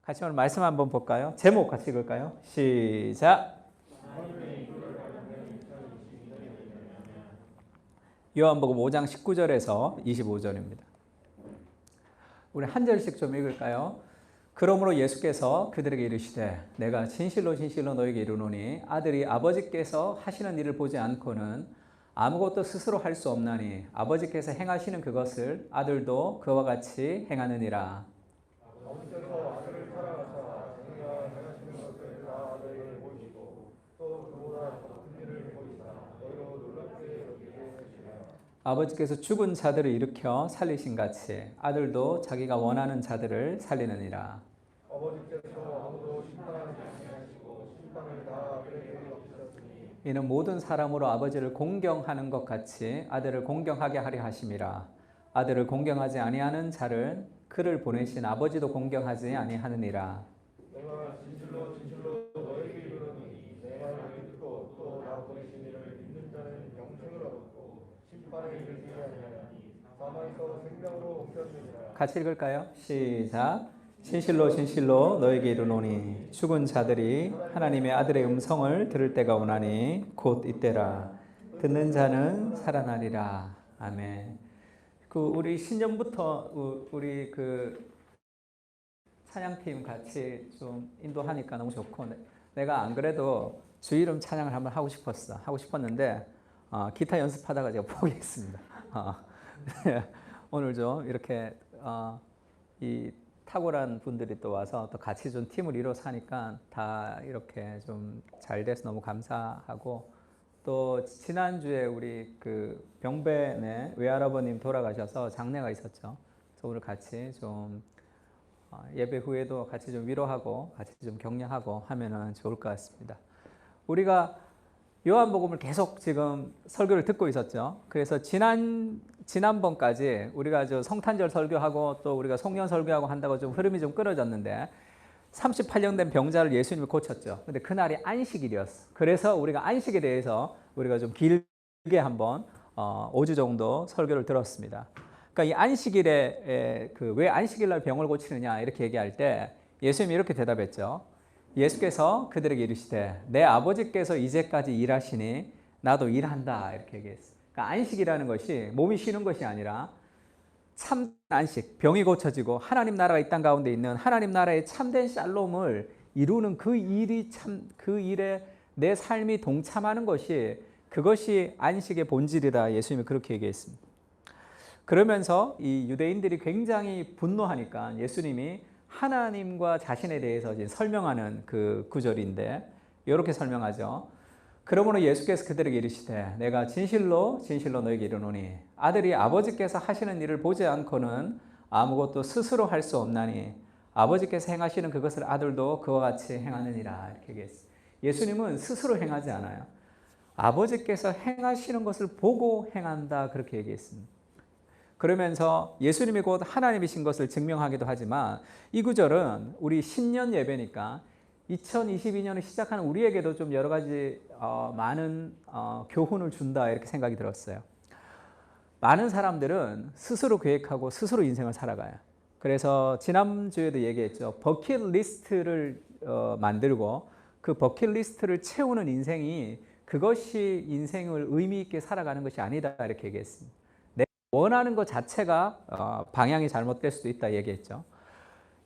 같이 오늘 말씀 한번 볼까요? 제목 같이 읽을까요? 시작. 요한복음 5장 19절에서 25절입니다. 우리 한 절씩 좀 읽을까요? 그러므로 예수께서 그들에게 이르시되 내가 진실로 진실로 너에게 이르노니 아들이 아버지께서 하시는 일을 보지 않고는 아무것도 스스로 할 수 없나니 아버지께서 행하시는 그것을 아들도 그와 같이 행하느니라. 아버지께서 아들을 사랑하사 자기가 행하시는 것을 다 아들에게 보이시고 또 그보다 더 큰 일을 보이사 너희로 놀랍게 여기게 하시리라. 아버지께서 죽은 자들을 일으켜 살리신 같이 아들도 자기가 원하는 자들을 살리느니라. 아버지께서 아무도 심판하지 아니하시고 심판을 다 아들에게 맡기셨으니 이는 모든 사람으로 아버지를 공경하는 것 같이 아들을 공경하게 하려 하심이라. 아들을 공경하지 아니하는 자를 그를 보내신 아버지도 공경하지 아니하느니라. 내가 진실로 진실로 너에게 이르노니 내 말을 듣고 또 나 보내신 이를 믿는 자는 영생을 얻고 심판에 이르지 아니하나니 사망에서 생명으로 옮겼느니라. 같이 읽을까요? 시작. 진실로 진실로 너에게 이르노니 죽은 자들이 하나님의 아들의 음성을 들을 때가 오나니 곧 이때라. 듣는 자는 살아나리라. 아멘. 우리 신년부터 우리 찬양팀 같이 좀 인도하니까 너무 좋고, 내가 안 그래도 주 이름 찬양을 한번 하고 싶었는데 기타 연습하다가 제가 포기했습니다. 오늘 좀 이렇게 이 탁월한 분들이 또 와서 또 같이 좀 팀을 이뤄서 하니까 다 이렇게 좀 잘 돼서 너무 감사하고, 또 지난주에 우리 병배네 외할아버님 돌아가셔서 장례가 있었죠. 그래서 오늘 같이 좀 예배 후에도 같이 좀 위로하고 같이 좀 격려하고 하면은 좋을 것 같습니다. 우리가 요한복음을 계속 지금 설교를 듣고 있었죠. 그래서 지난번까지 우리가 성탄절 설교하고 또 우리가 송년 설교하고 한다고 좀 흐름이 좀 끊어졌는데 38년 된 병자를 예수님이 고쳤죠. 근데 그날이 안식일이었어. 그래서 우리가 안식에 대해서 우리가 좀 길게 한번 5주 정도 설교를 들었습니다. 그러니까 이 안식일에 왜 안식일 날 병을 고치느냐 이렇게 얘기할 때 예수님이 이렇게 대답했죠. 예수께서 그들에게 이르시되 내 아버지께서 이제까지 일하시니 나도 일한다 이렇게 얘기했어요. 그러니까 안식이라는 것이 몸이 쉬는 것이 아니라 참 안식, 병이 고쳐지고 하나님 나라가 이 땅 가운데 있는 하나님 나라의 참된 샬롬을 이루는 그 일에 내 삶이 동참하는 것이, 그것이 안식의 본질이다. 예수님이 그렇게 얘기했습니다. 그러면서 이 유대인들이 굉장히 분노하니까 예수님이 하나님과 자신에 대해서 이제 설명하는 그 구절인데 이렇게 설명하죠. 그러므로 예수께서 그들에게 이르시되 내가 진실로 진실로 너에게 이르노니 아들이 아버지께서 하시는 일을 보지 않고는 아무것도 스스로 할 수 없나니 아버지께서 행하시는 그것을 아들도 그와 같이 행하느니라 이렇게 얘기했어요. 예수님은 스스로 행하지 않아요. 아버지께서 행하시는 것을 보고 행한다 그렇게 얘기했습니다. 그러면서 예수님이 곧 하나님이신 것을 증명하기도 하지만 이 구절은 우리 신년 예배니까 2022년을 시작하는 우리에게도 좀 여러 가지 많은 교훈을 준다 이렇게 생각이 들었어요. 많은 사람들은 스스로 계획하고 스스로 인생을 살아가요. 그래서 지난주에도 얘기했죠. 버킷리스트를 만들고 그 버킷리스트를 채우는 인생이, 그것이 인생을 의미 있게 살아가는 것이 아니다 이렇게 얘기했습니다. 내가 원하는 것 자체가 방향이 잘못될 수도 있다 얘기했죠.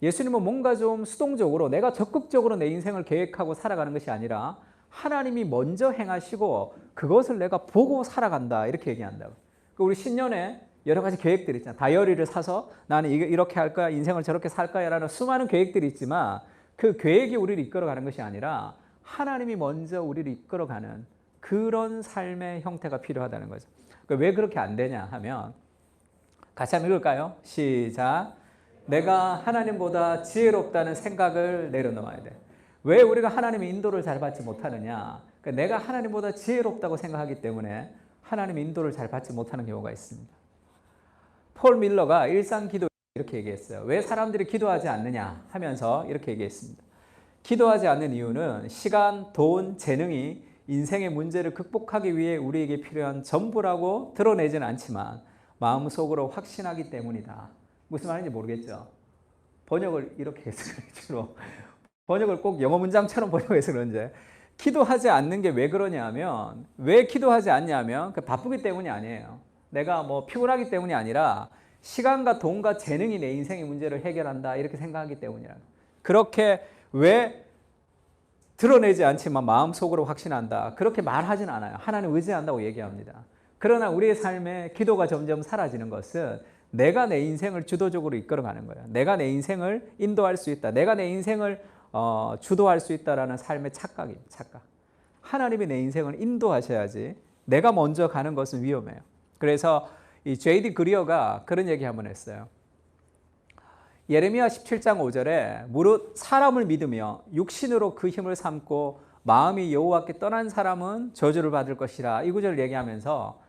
예수님은 뭔가 좀 수동적으로 내가 적극적으로 내 인생을 계획하고 살아가는 것이 아니라 하나님이 먼저 행하시고 그것을 내가 보고 살아간다 이렇게 얘기한다고. 우리 신년에 여러 가지 계획들이 있잖아. 다이어리를 사서 나는 이렇게 할 거야, 인생을 저렇게 살 거야 라는 수많은 계획들이 있지만 그 계획이 우리를 이끌어가는 것이 아니라 하나님이 먼저 우리를 이끌어가는 그런 삶의 형태가 필요하다는 거죠. 왜 그렇게 안 되냐 하면 같이 한번 읽을까요? 시작. 내가 하나님보다 지혜롭다는 생각을 내려놓아야 돼. 왜 우리가 하나님의 인도를 잘 받지 못하느냐? 그러니까 내가 하나님보다 지혜롭다고 생각하기 때문에 하나님의 인도를 잘 받지 못하는 경우가 있습니다. 폴 밀러가 일상 기도 이렇게 얘기했어요. 왜 사람들이 기도하지 않느냐 하면서 이렇게 얘기했습니다. 기도하지 않는 이유는 시간, 돈, 재능이 인생의 문제를 극복하기 위해 우리에게 필요한 전부라고 드러내지는 않지만 마음속으로 확신하기 때문이다. 무슨 말인지 모르겠죠. 번역을 이렇게 해서 주로 번역을 꼭 영어 문장처럼 번역해서 그런지 기도하지 않는 게 왜 그러냐면 왜 기도하지 않냐면 바쁘기 때문이 아니에요. 내가 뭐 피곤하기 때문이 아니라 시간과 돈과 재능이 내 인생의 문제를 해결한다 이렇게 생각하기 때문이야. 그렇게 왜 드러내지 않지만 마음속으로 확신한다. 그렇게 말하진 않아요. 하나님 의지한다고 얘기합니다. 그러나 우리의 삶에 기도가 점점 사라지는 것은 내가 내 인생을 주도적으로 이끌어가는 거예요. 내가 내 인생을 인도할 수 있다. 내가 내 인생을 주도할 수 있다라는 삶의 착각입니다. 착각. 하나님이 내 인생을 인도하셔야지 내가 먼저 가는 것은 위험해요. 그래서 이 J.D. 그리어가 그런 얘기 한번 했어요. 예레미야 17장 5절에 무릇 사람을 믿으며 육신으로 그 힘을 삼고 마음이 여호와께 떠난 사람은 저주를 받을 것이라 이 구절을 얘기하면서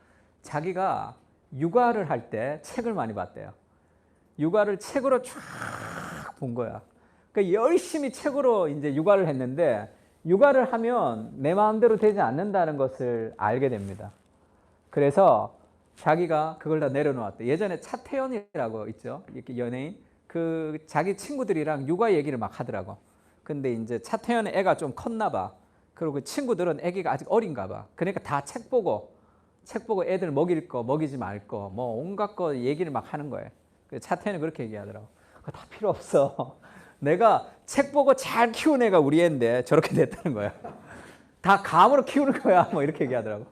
자기가 육아를 할 때 책을 많이 봤대요. 육아를 책으로 쫙 본 거야. 그러니까 열심히 책으로 이제 육아를 했는데 육아를 하면 내 마음대로 되지 않는다는 것을 알게 됩니다. 그래서 자기가 그걸 다 내려놓았대. 예전에 차태현이라고 있죠. 이렇게 연예인. 그 자기 친구들이랑 육아 얘기를 막 하더라고. 근데 이제 차태현의 애가 좀 컸나 봐. 그리고 그 친구들은 애기가 아직 어린가 봐. 그러니까 다 책 보고 애들 먹일 거, 먹이지 말 거, 뭐 온갖 거 얘기를 막 하는 거예요. 차태현이 그렇게 얘기하더라고. 그거 다 필요 없어. 내가 책 보고 잘 키운 애가 우리 애인데 저렇게 됐다는 거야. 다 감으로 키우는 거야. 뭐 이렇게 얘기하더라고.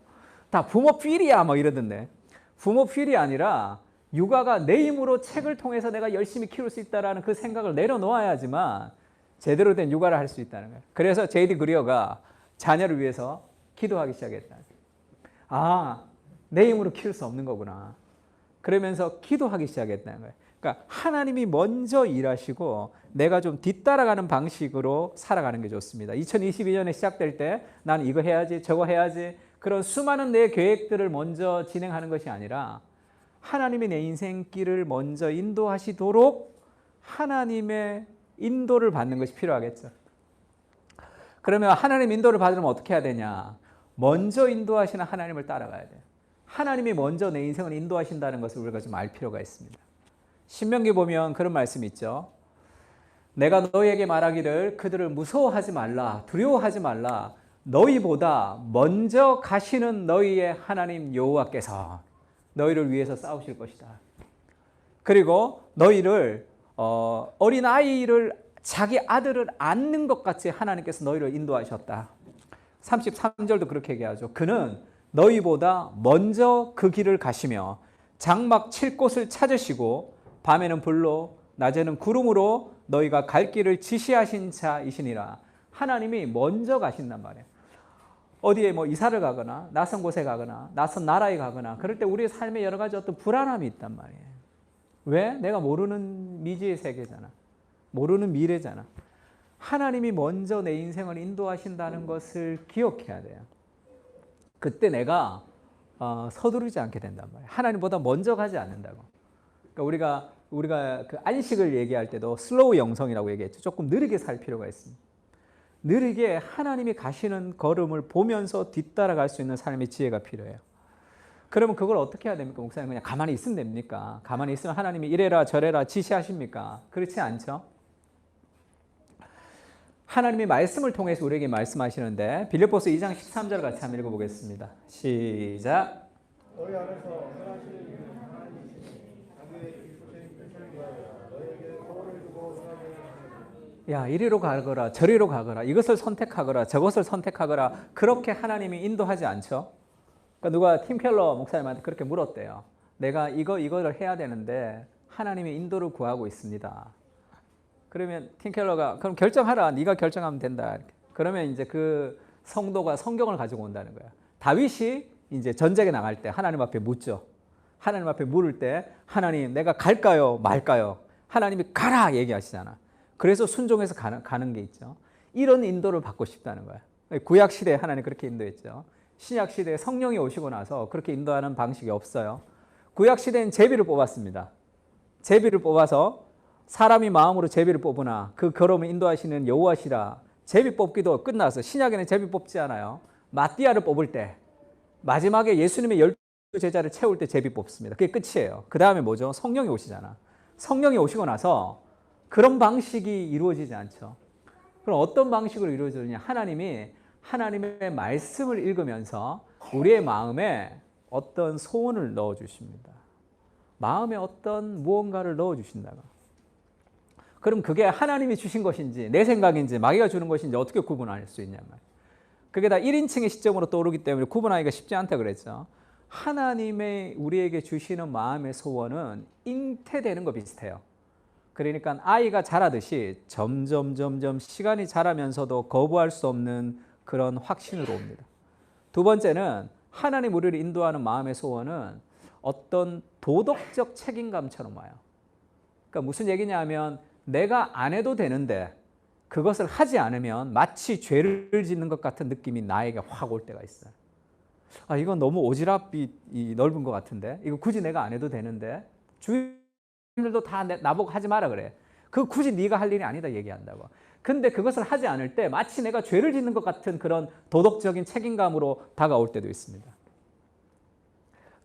다 부모 필이야. 뭐 이러던데. 부모 필이 아니라 육아가 내 힘으로 책을 통해서 내가 열심히 키울 수 있다는 그 생각을 내려놓아야지만 제대로 된 육아를 할 수 있다는 거예요. 그래서 J.D. 그리어가 자녀를 위해서 기도하기 시작했다. 아, 내 힘으로 키울 수 없는 거구나. 그러면서 기도하기 시작했다는 거예요. 그러니까 하나님이 먼저 일하시고 내가 좀 뒤따라가는 방식으로 살아가는 게 좋습니다. 2022년에 시작될 때 나는 이거 해야지 저거 해야지 그런 수많은 내 계획들을 먼저 진행하는 것이 아니라 하나님이 내 인생길을 먼저 인도하시도록 하나님의 인도를 받는 것이 필요하겠죠. 그러면 하나님 인도를 받으려면 어떻게 해야 되냐? 먼저 인도하시는 하나님을 따라가야 돼요. 하나님이 먼저 내 인생을 인도하신다는 것을 우리가 좀 알 필요가 있습니다. 신명기 보면 그런 말씀이 있죠. 내가 너희에게 말하기를 그들을 무서워하지 말라, 두려워하지 말라. 너희보다 먼저 가시는 너희의 하나님 여호와께서 너희를 위해서 싸우실 것이다. 그리고 너희를 어린 아이를 자기 아들을 안는 것 같이 하나님께서 너희를 인도하셨다. 33절도 그렇게 얘기하죠. 그는 너희보다 먼저 그 길을 가시며 장막 칠 곳을 찾으시고 밤에는 불로 낮에는 구름으로 너희가 갈 길을 지시하신 자이시니라. 하나님이 먼저 가신단 말이에요. 어디에 뭐 이사를 가거나 낯선 곳에 가거나 낯선 나라에 가거나 그럴 때 우리의 삶에 여러 가지 어떤 불안함이 있단 말이에요. 왜? 내가 모르는 미지의 세계잖아. 모르는 미래잖아. 하나님이 먼저 내 인생을 인도하신다는 것을 기억해야 돼요. 그때 내가 서두르지 않게 된단 말이에요. 하나님보다 먼저 가지 않는다고. 그러니까 우리가 그 안식을 얘기할 때도 슬로우 영성이라고 얘기했죠. 조금 느리게 살 필요가 있습니다. 느리게 하나님이 가시는 걸음을 보면서 뒤따라갈 수 있는 삶의 지혜가 필요해요. 그러면 그걸 어떻게 해야 됩니까? 목사님 그냥 가만히 있으면 됩니까? 가만히 있으면 하나님이 이래라 저래라 지시하십니까? 그렇지 않죠? 하나님이 말씀을 통해서 우리에게 말씀하시는데 빌립보서 2장 13절 같이 한번 읽어보겠습니다. 시작. 너희 안에서 선하시는 이는 하나님이시니 자기의 기쁘신 뜻을 위하여 너희에게 소원을 두고 선하게 야, 이리로 가거라 저리로 가거라 이것을 선택하거라 저것을 선택하거라 그렇게 하나님이 인도하지 않죠. 그러니까 누가 팀 켈러 목사님한테 그렇게 물었대요. 내가 이거를 해야 되는데 하나님의 인도를 구하고 있습니다. 그러면 팀 켈러가 그럼 결정하라. 네가 결정하면 된다. 그러면 이제 그 성도가 성경을 가지고 온다는 거야. 다윗이 이제 전쟁에 나갈 때 하나님 앞에 묻죠. 하나님 앞에 물을 때 하나님 내가 갈까요 말까요? 하나님이 가라 얘기하시잖아. 그래서 순종해서 가는 게 있죠. 이런 인도를 받고 싶다는 거야. 구약 시대에 하나님 그렇게 인도했죠. 신약 시대에 성령이 오시고 나서 그렇게 인도하는 방식이 없어요. 구약 시대엔 제비를 뽑았습니다. 제비를 뽑아서 사람이 마음으로 제비를 뽑으나 그 걸음을 인도하시는 여호와시라. 제비 뽑기도 끝나서 신약에는 제비 뽑지 않아요. 마띠아를 뽑을 때 마지막에 예수님의 12 제자를 채울 때 제비 뽑습니다. 그게 끝이에요. 그 다음에 뭐죠? 성령이 오시잖아. 성령이 오시고 나서 그런 방식이 이루어지지 않죠. 그럼 어떤 방식으로 이루어지느냐? 하나님이 하나님의 말씀을 읽으면서 우리의 마음에 어떤 소원을 넣어 주십니다. 마음에 어떤 무언가를 넣어 주신다고. 그럼 그게 하나님이 주신 것인지 내 생각인지 마귀가 주는 것인지 어떻게 구분할 수 있냔 말이에요. 그게 다 1인칭의 시점으로 떠오르기 때문에 구분하기가 쉽지 않다 그랬죠. 하나님의 우리에게 주시는 마음의 소원은 잉태되는 거 비슷해요. 그러니까 아이가 자라듯이 점점 시간이 자라면서도 거부할 수 없는 그런 확신으로 옵니다. 두 번째는 하나님 우리를 인도하는 마음의 소원은 어떤 도덕적 책임감처럼 와요. 그러니까 무슨 얘기냐면 내가 안 해도 되는데 그것을 하지 않으면 마치 죄를 짓는 것 같은 느낌이 나에게 확 올 때가 있어요. 아, 이건 너무 오지랖이 넓은 것 같은데 이거 굳이 내가 안 해도 되는데 주인들도 다 나보고 하지 마라 그래. 그거 굳이 네가 할 일이 아니다 얘기한다고. 근데 그것을 하지 않을 때 마치 내가 죄를 짓는 것 같은 그런 도덕적인 책임감으로 다가올 때도 있습니다.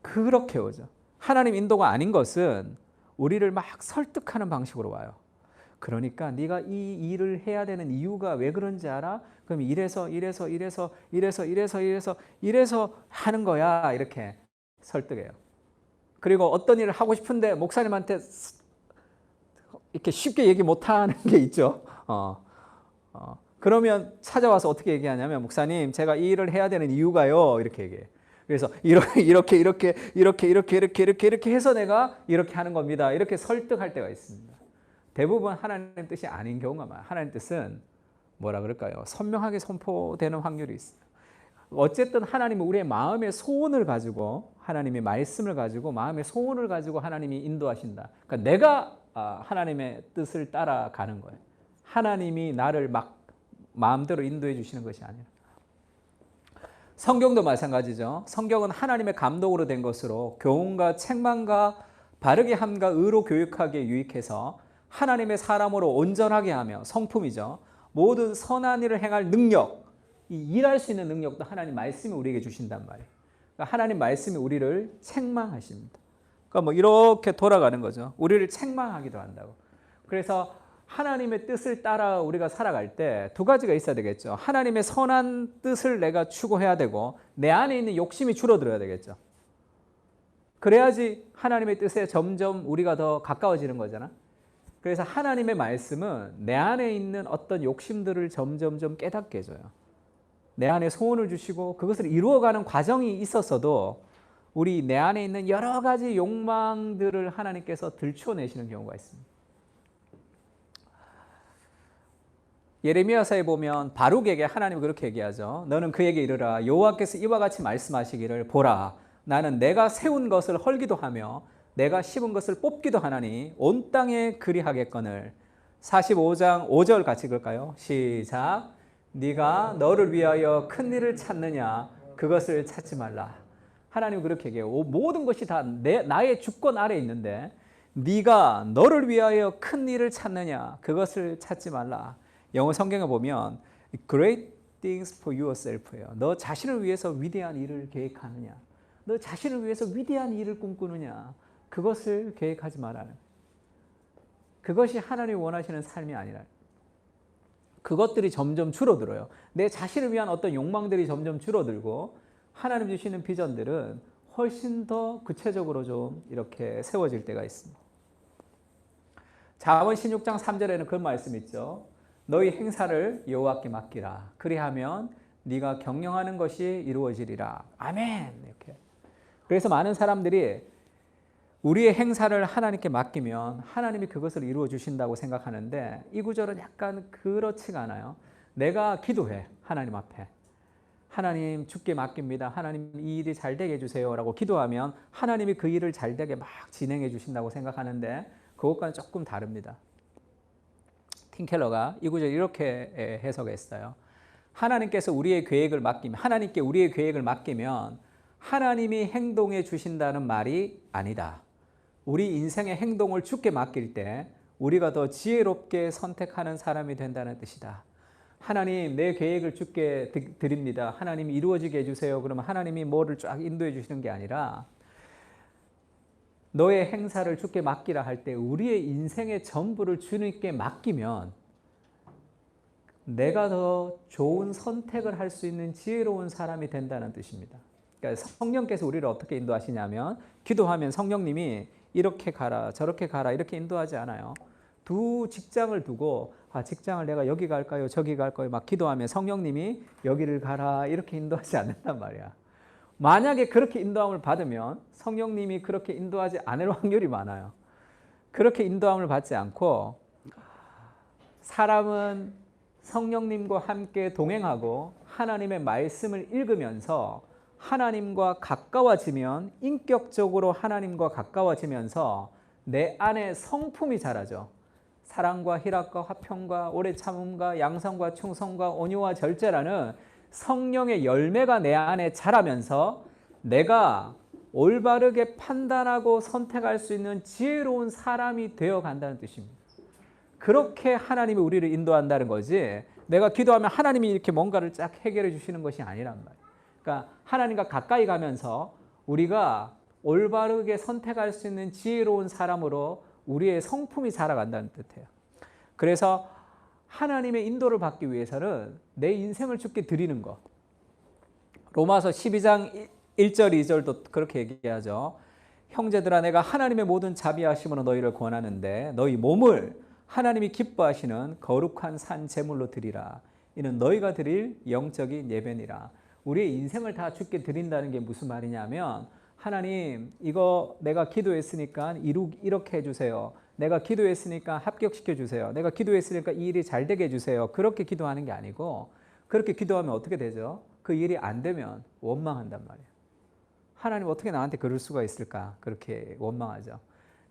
그렇게 오죠. 하나님 인도가 아닌 것은 우리를 막 설득하는 방식으로 와요. 그러니까 네가 이 일을 해야 되는 이유가 왜 그런지 알아? 그럼 이래서 하는 거야. 이렇게 설득해요. 그리고 어떤 일을 하고 싶은데 목사님한테 이렇게 쉽게 얘기 못하는 게 있죠. 그러면 찾아와서 어떻게 얘기하냐면 목사님 제가 이 일을 해야 되는 이유가요. 이렇게 얘기해요. 그래서 이렇게 해서 내가 이렇게 하는 겁니다. 이렇게 설득할 때가 있습니다. 대부분 하나님 뜻이 아닌 경우가 많아요. 하나님 뜻은 뭐라 그럴까요? 선명하게 선포되는 확률이 있어요. 어쨌든 하나님은 우리의 마음의 소원을 가지고 하나님의 말씀을 가지고 마음의 소원을 가지고 하나님이 인도하신다. 그러니까 내가 하나님의 뜻을 따라가는 거예요. 하나님이 나를 막 마음대로 인도해 주시는 것이 아니라. 성경도 마찬가지죠. 성경은 하나님의 감독으로 된 것으로 교훈과 책망과 바르게 함과 의로 교육하기에 유익해서 하나님의 사람으로 온전하게 하며 성품이죠. 모든 선한 일을 행할 능력, 이 일할 수 있는 능력도 하나님 말씀이 우리에게 주신단 말이에요. 그러니까 하나님 말씀이 우리를 책망하십니다. 그러니까 뭐 이렇게 돌아가는 거죠. 우리를 책망하기도 한다고. 그래서 하나님의 뜻을 따라 우리가 살아갈 때 두 가지가 있어야 되겠죠. 하나님의 선한 뜻을 내가 추구해야 되고 내 안에 있는 욕심이 줄어들어야 되겠죠. 그래야지 하나님의 뜻에 점점 우리가 더 가까워지는 거잖아. 그래서 하나님의 말씀은 내 안에 있는 어떤 욕심들을 점점 깨닫게 해줘요. 내 안에 소원을 주시고 그것을 이루어가는 과정이 있었어도 우리 내 안에 있는 여러 가지 욕망들을 하나님께서 들춰내시는 경우가 있습니다. 예레미야서에 보면 바룩에게 하나님이 그렇게 얘기하죠. 너는 그에게 이르라 여호와께서 이와 같이 말씀하시기를 보라 나는 내가 세운 것을 헐기도 하며 내가 심은 것을 뽑기도 하나니 온 땅에 그리하겠거늘. 45장 5절 같이 읽을까요? 시작. 네가 너를 위하여 큰 일을 찾느냐 그것을 찾지 말라. 하나님 그렇게 얘기해요. 모든 것이 다 나의 주권 아래에 있는데 네가 너를 위하여 큰 일을 찾느냐 그것을 찾지 말라. 영어 성경에 보면 great things for yourself예요. 너 자신을 위해서 위대한 일을 계획하느냐 너 자신을 위해서 위대한 일을 꿈꾸느냐 그것을 계획하지 말라는. 그것이 하나님이 원하시는 삶이 아니라 그것들이 점점 줄어들어요. 내 자신을 위한 어떤 욕망들이 점점 줄어들고 하나님 주시는 비전들은 훨씬 더 구체적으로 좀 이렇게 세워질 때가 있습니다. 잠언 16장 3절에는 그런 말씀이 있죠. 너희 행사를 여호와께 맡기라. 그리하면 네가 경영하는 것이 이루어지리라. 아멘. 이렇게. 그래서 많은 사람들이 우리의 행사를 하나님께 맡기면 하나님이 그것을 이루어 주신다고 생각하는데 이 구절은 약간 그렇지가 않아요. 내가 기도해. 하나님 앞에. 하나님 주께 맡깁니다. 하나님 이 일이 잘 되게 해주세요. 라고 기도하면 하나님이 그 일을 잘 되게 막 진행해 주신다고 생각하는데 그것과는 조금 다릅니다. 팀켈러가 이 구절 이렇게 해석했어요. 하나님께 우리의 계획을 맡기면 하나님이 행동해 주신다는 말이 아니다. 우리 인생의 행동을 주께 맡길 때 우리가 더 지혜롭게 선택하는 사람이 된다는 뜻이다. 하나님 내 계획을 주께 드립니다. 하나님 이루어지게 해주세요. 그러면 하나님이 뭐를 쫙 인도해 주시는 게 아니라 너의 행사를 주께 맡기라 할 때 우리의 인생의 전부를 주님께 맡기면 내가 더 좋은 선택을 할 수 있는 지혜로운 사람이 된다는 뜻입니다. 그러니까 성령께서 우리를 어떻게 인도하시냐면 기도하면 성령님이 이렇게 가라 저렇게 가라 이렇게 인도하지 않아요. 두 직장을 두고 직장을 내가 여기 갈까요 저기 갈까요 막 기도하면 성령님이 여기를 가라 이렇게 인도하지 않는단 말이야. 만약에 그렇게 인도함을 받으면 성령님이 그렇게 인도하지 않을 확률이 많아요. 그렇게 인도함을 받지 않고 사람은 성령님과 함께 동행하고 하나님의 말씀을 읽으면서 하나님과 가까워지면 인격적으로 하나님과 가까워지면서 내 안에 성품이 자라죠. 사랑과 희락과 화평과 오래 참음과 양성과 충성과 온유와 절제라는 성령의 열매가 내 안에 자라면서 내가 올바르게 판단하고 선택할 수 있는 지혜로운 사람이 되어 간다는 뜻입니다. 그렇게 하나님이 우리를 인도한다는 거지 내가 기도하면 하나님이 이렇게 뭔가를 쫙 해결해 주시는 것이 아니란 말이에요. 그러니까 하나님과 가까이 가면서 우리가 올바르게 선택할 수 있는 지혜로운 사람으로 우리의 성품이 자라간다는 뜻이에요. 그래서 하나님의 인도를 받기 위해서는 내 인생을 주께 드리는 것. 로마서 12장 1절 2절도 그렇게 얘기하죠. 형제들아 내가 하나님의 모든 자비하심으로 너희를 권하는데 너희 몸을 하나님이 기뻐하시는 거룩한 산 제물로 드리라. 이는 너희가 드릴 영적인 예배니라. 우리의 인생을 다 주께 드린다는 게 무슨 말이냐면 하나님 이거 내가 기도했으니까 이렇게 해주세요. 내가 기도했으니까 합격시켜 주세요. 내가 기도했으니까 이 일이 잘 되게 해주세요. 그렇게 기도하는 게 아니고 그렇게 기도하면 어떻게 되죠? 그 일이 안 되면 원망한단 말이에요. 하나님 어떻게 나한테 그럴 수가 있을까? 그렇게 원망하죠.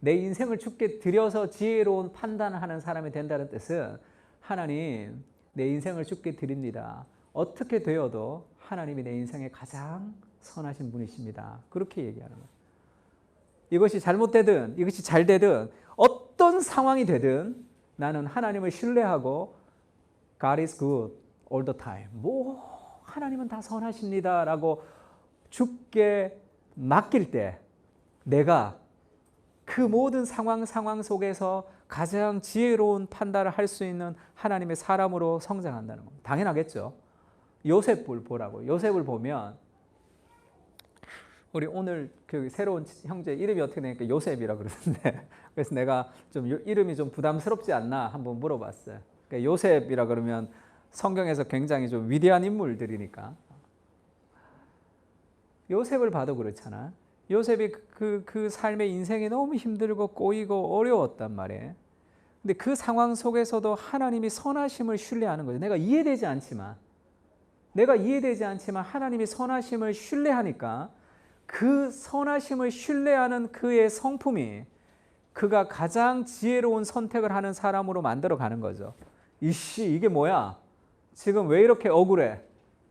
내 인생을 주께 드려서 지혜로운 판단을 하는 사람이 된다는 뜻은 하나님 내 인생을 주께 드립니다. 어떻게 되어도 하나님이 내 인생에 가장 선하신 분이십니다. 그렇게 얘기하는 거예요. 이것이 잘못되든 이것이 잘 되든 어떤 상황이 되든 나는 하나님을 신뢰하고 God is good all the time. 하나님은 다 선하십니다 라고 주께 맡길 때 내가 그 모든 상황 속에서 가장 지혜로운 판단을 할 수 있는 하나님의 사람으로 성장한다는 겁니다. 당연하겠죠. 요셉을 보라고. 요셉을 보면 우리 오늘 그 새로운 형제 이름이 어떻게 되니까 요셉이라 그러는데 그래서 내가 좀 이름이 좀 부담스럽지 않나 한번 물어봤어요. 그러니까 요셉이라 그러면 성경에서 굉장히 좀 위대한 인물들이니까 요셉을 봐도 그렇잖아. 요셉이 그 삶의 인생이 너무 힘들고 꼬이고 어려웠단 말이에요. 근데 그 상황 속에서도 하나님이 선하심을 신뢰하는 거죠. 내가 이해되지 않지만 하나님이 선하심을 신뢰하니까 그 선하심을 신뢰하는 그의 성품이 그가 가장 지혜로운 선택을 하는 사람으로 만들어 가는 거죠. 이게 뭐야? 지금 왜 이렇게 억울해?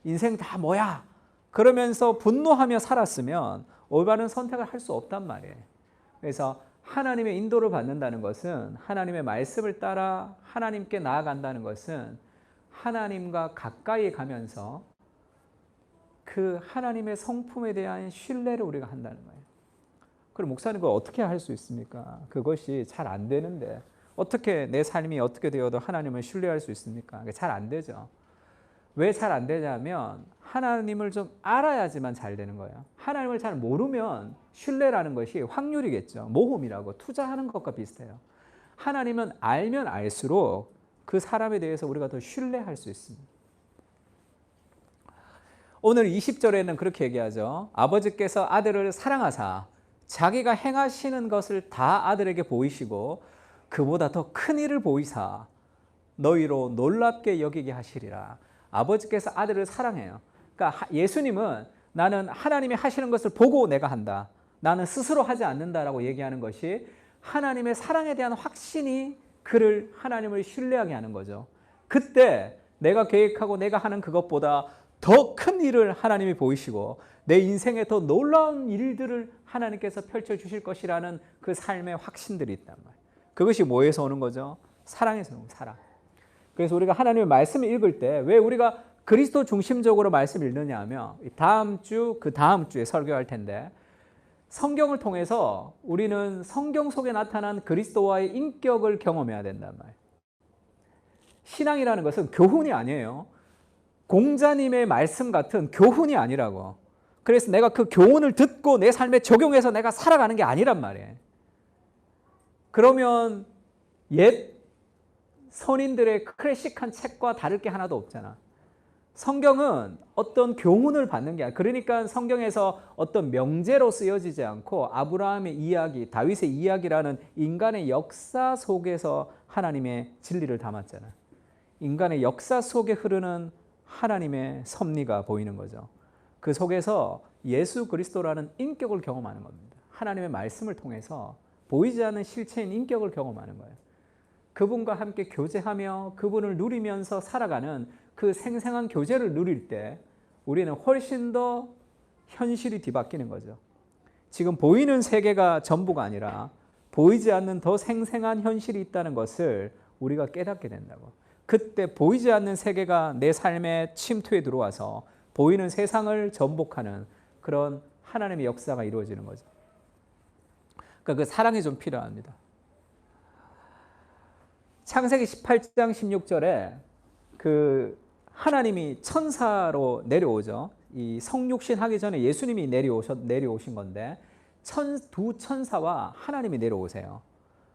인생 다 뭐야? 그러면서 분노하며 살았으면 올바른 선택을 할 수 없단 말이에요. 그래서 하나님의 인도를 받는다는 것은 하나님의 말씀을 따라 하나님께 나아간다는 것은 하나님과 가까이 가면서 그 하나님의 성품에 대한 신뢰를 우리가 한다는 거예요. 그럼 목사님 그걸 어떻게 할 수 있습니까? 그것이 잘 안 되는데 어떻게 내 삶이 어떻게 되어도 하나님을 신뢰할 수 있습니까? 잘 안 되죠. 왜 잘 안 되냐면 하나님을 좀 알아야지만 잘 되는 거예요. 하나님을 잘 모르면 신뢰라는 것이 확률이겠죠. 모험이라고 투자하는 것과 비슷해요. 하나님은 알면 알수록 그 사람에 대해서 우리가 더 신뢰할 수 있습니다. 오늘 20절에는 그렇게 얘기하죠. 아버지께서 아들을 사랑하사 자기가 행하시는 것을 다 아들에게 보이시고 그보다 더 큰 일을 보이사 너희로 놀랍게 여기게 하시리라. 아버지께서 아들을 사랑해요. 그러니까 예수님은 나는 하나님이 하시는 것을 보고 내가 한다. 나는 스스로 하지 않는다라고 얘기하는 것이 하나님의 사랑에 대한 확신이 그를 하나님을 신뢰하게 하는 거죠. 그때 내가 계획하고 내가 하는 그것보다 더 큰 일을 하나님이 보이시고 내 인생에 더 놀라운 일들을 하나님께서 펼쳐주실 것이라는 그 삶의 확신들이 있단 말이에요. 그것이 뭐에서 오는 거죠? 사랑에서 오는 사랑. 그래서 우리가 하나님의 말씀을 읽을 때 왜 우리가 그리스도 중심적으로 말씀을 읽느냐 하면 다음 주, 그 다음 주에 설교할 텐데 성경을 통해서 우리는 성경 속에 나타난 그리스도와의 인격을 경험해야 된단 말이에요. 신앙이라는 것은 교훈이 아니에요. 공자님의 말씀 같은 교훈이 아니라고. 그래서 내가 그 교훈을 듣고 내 삶에 적용해서 내가 살아가는 게 아니란 말이에요. 그러면 옛 선인들의 클래식한 책과 다를 게 하나도 없잖아. 성경은 어떤 교훈을 받는 게 아니라, 그러니까 성경에서 어떤 명제로 쓰여지지 않고 아브라함의 이야기, 다윗의 이야기라는 인간의 역사 속에서 하나님의 진리를 담았잖아. 인간의 역사 속에 흐르는 하나님의 섭리가 보이는 거죠. 그 속에서 예수 그리스도라는 인격을 경험하는 겁니다. 하나님의 말씀을 통해서 보이지 않는 실체인 인격을 경험하는 거예요. 그분과 함께 교제하며 그분을 누리면서 살아가는 그 생생한 교제를 누릴 때 우리는 훨씬 더 현실이 뒤바뀌는 거죠. 지금 보이는 세계가 전부가 아니라 보이지 않는 더 생생한 현실이 있다는 것을 우리가 깨닫게 된다고. 그때 보이지 않는 세계가 내 삶에 침투해 들어와서 보이는 세상을 전복하는 그런 하나님의 역사가 이루어지는 거죠. 그러니까 그 사랑이 좀 필요합니다. 창세기 18장 16절에 그 하나님이 천사로 내려오죠. 이 성육신 하기 전에 예수님이 내려오신 건데 두 천사와 하나님이 내려오세요.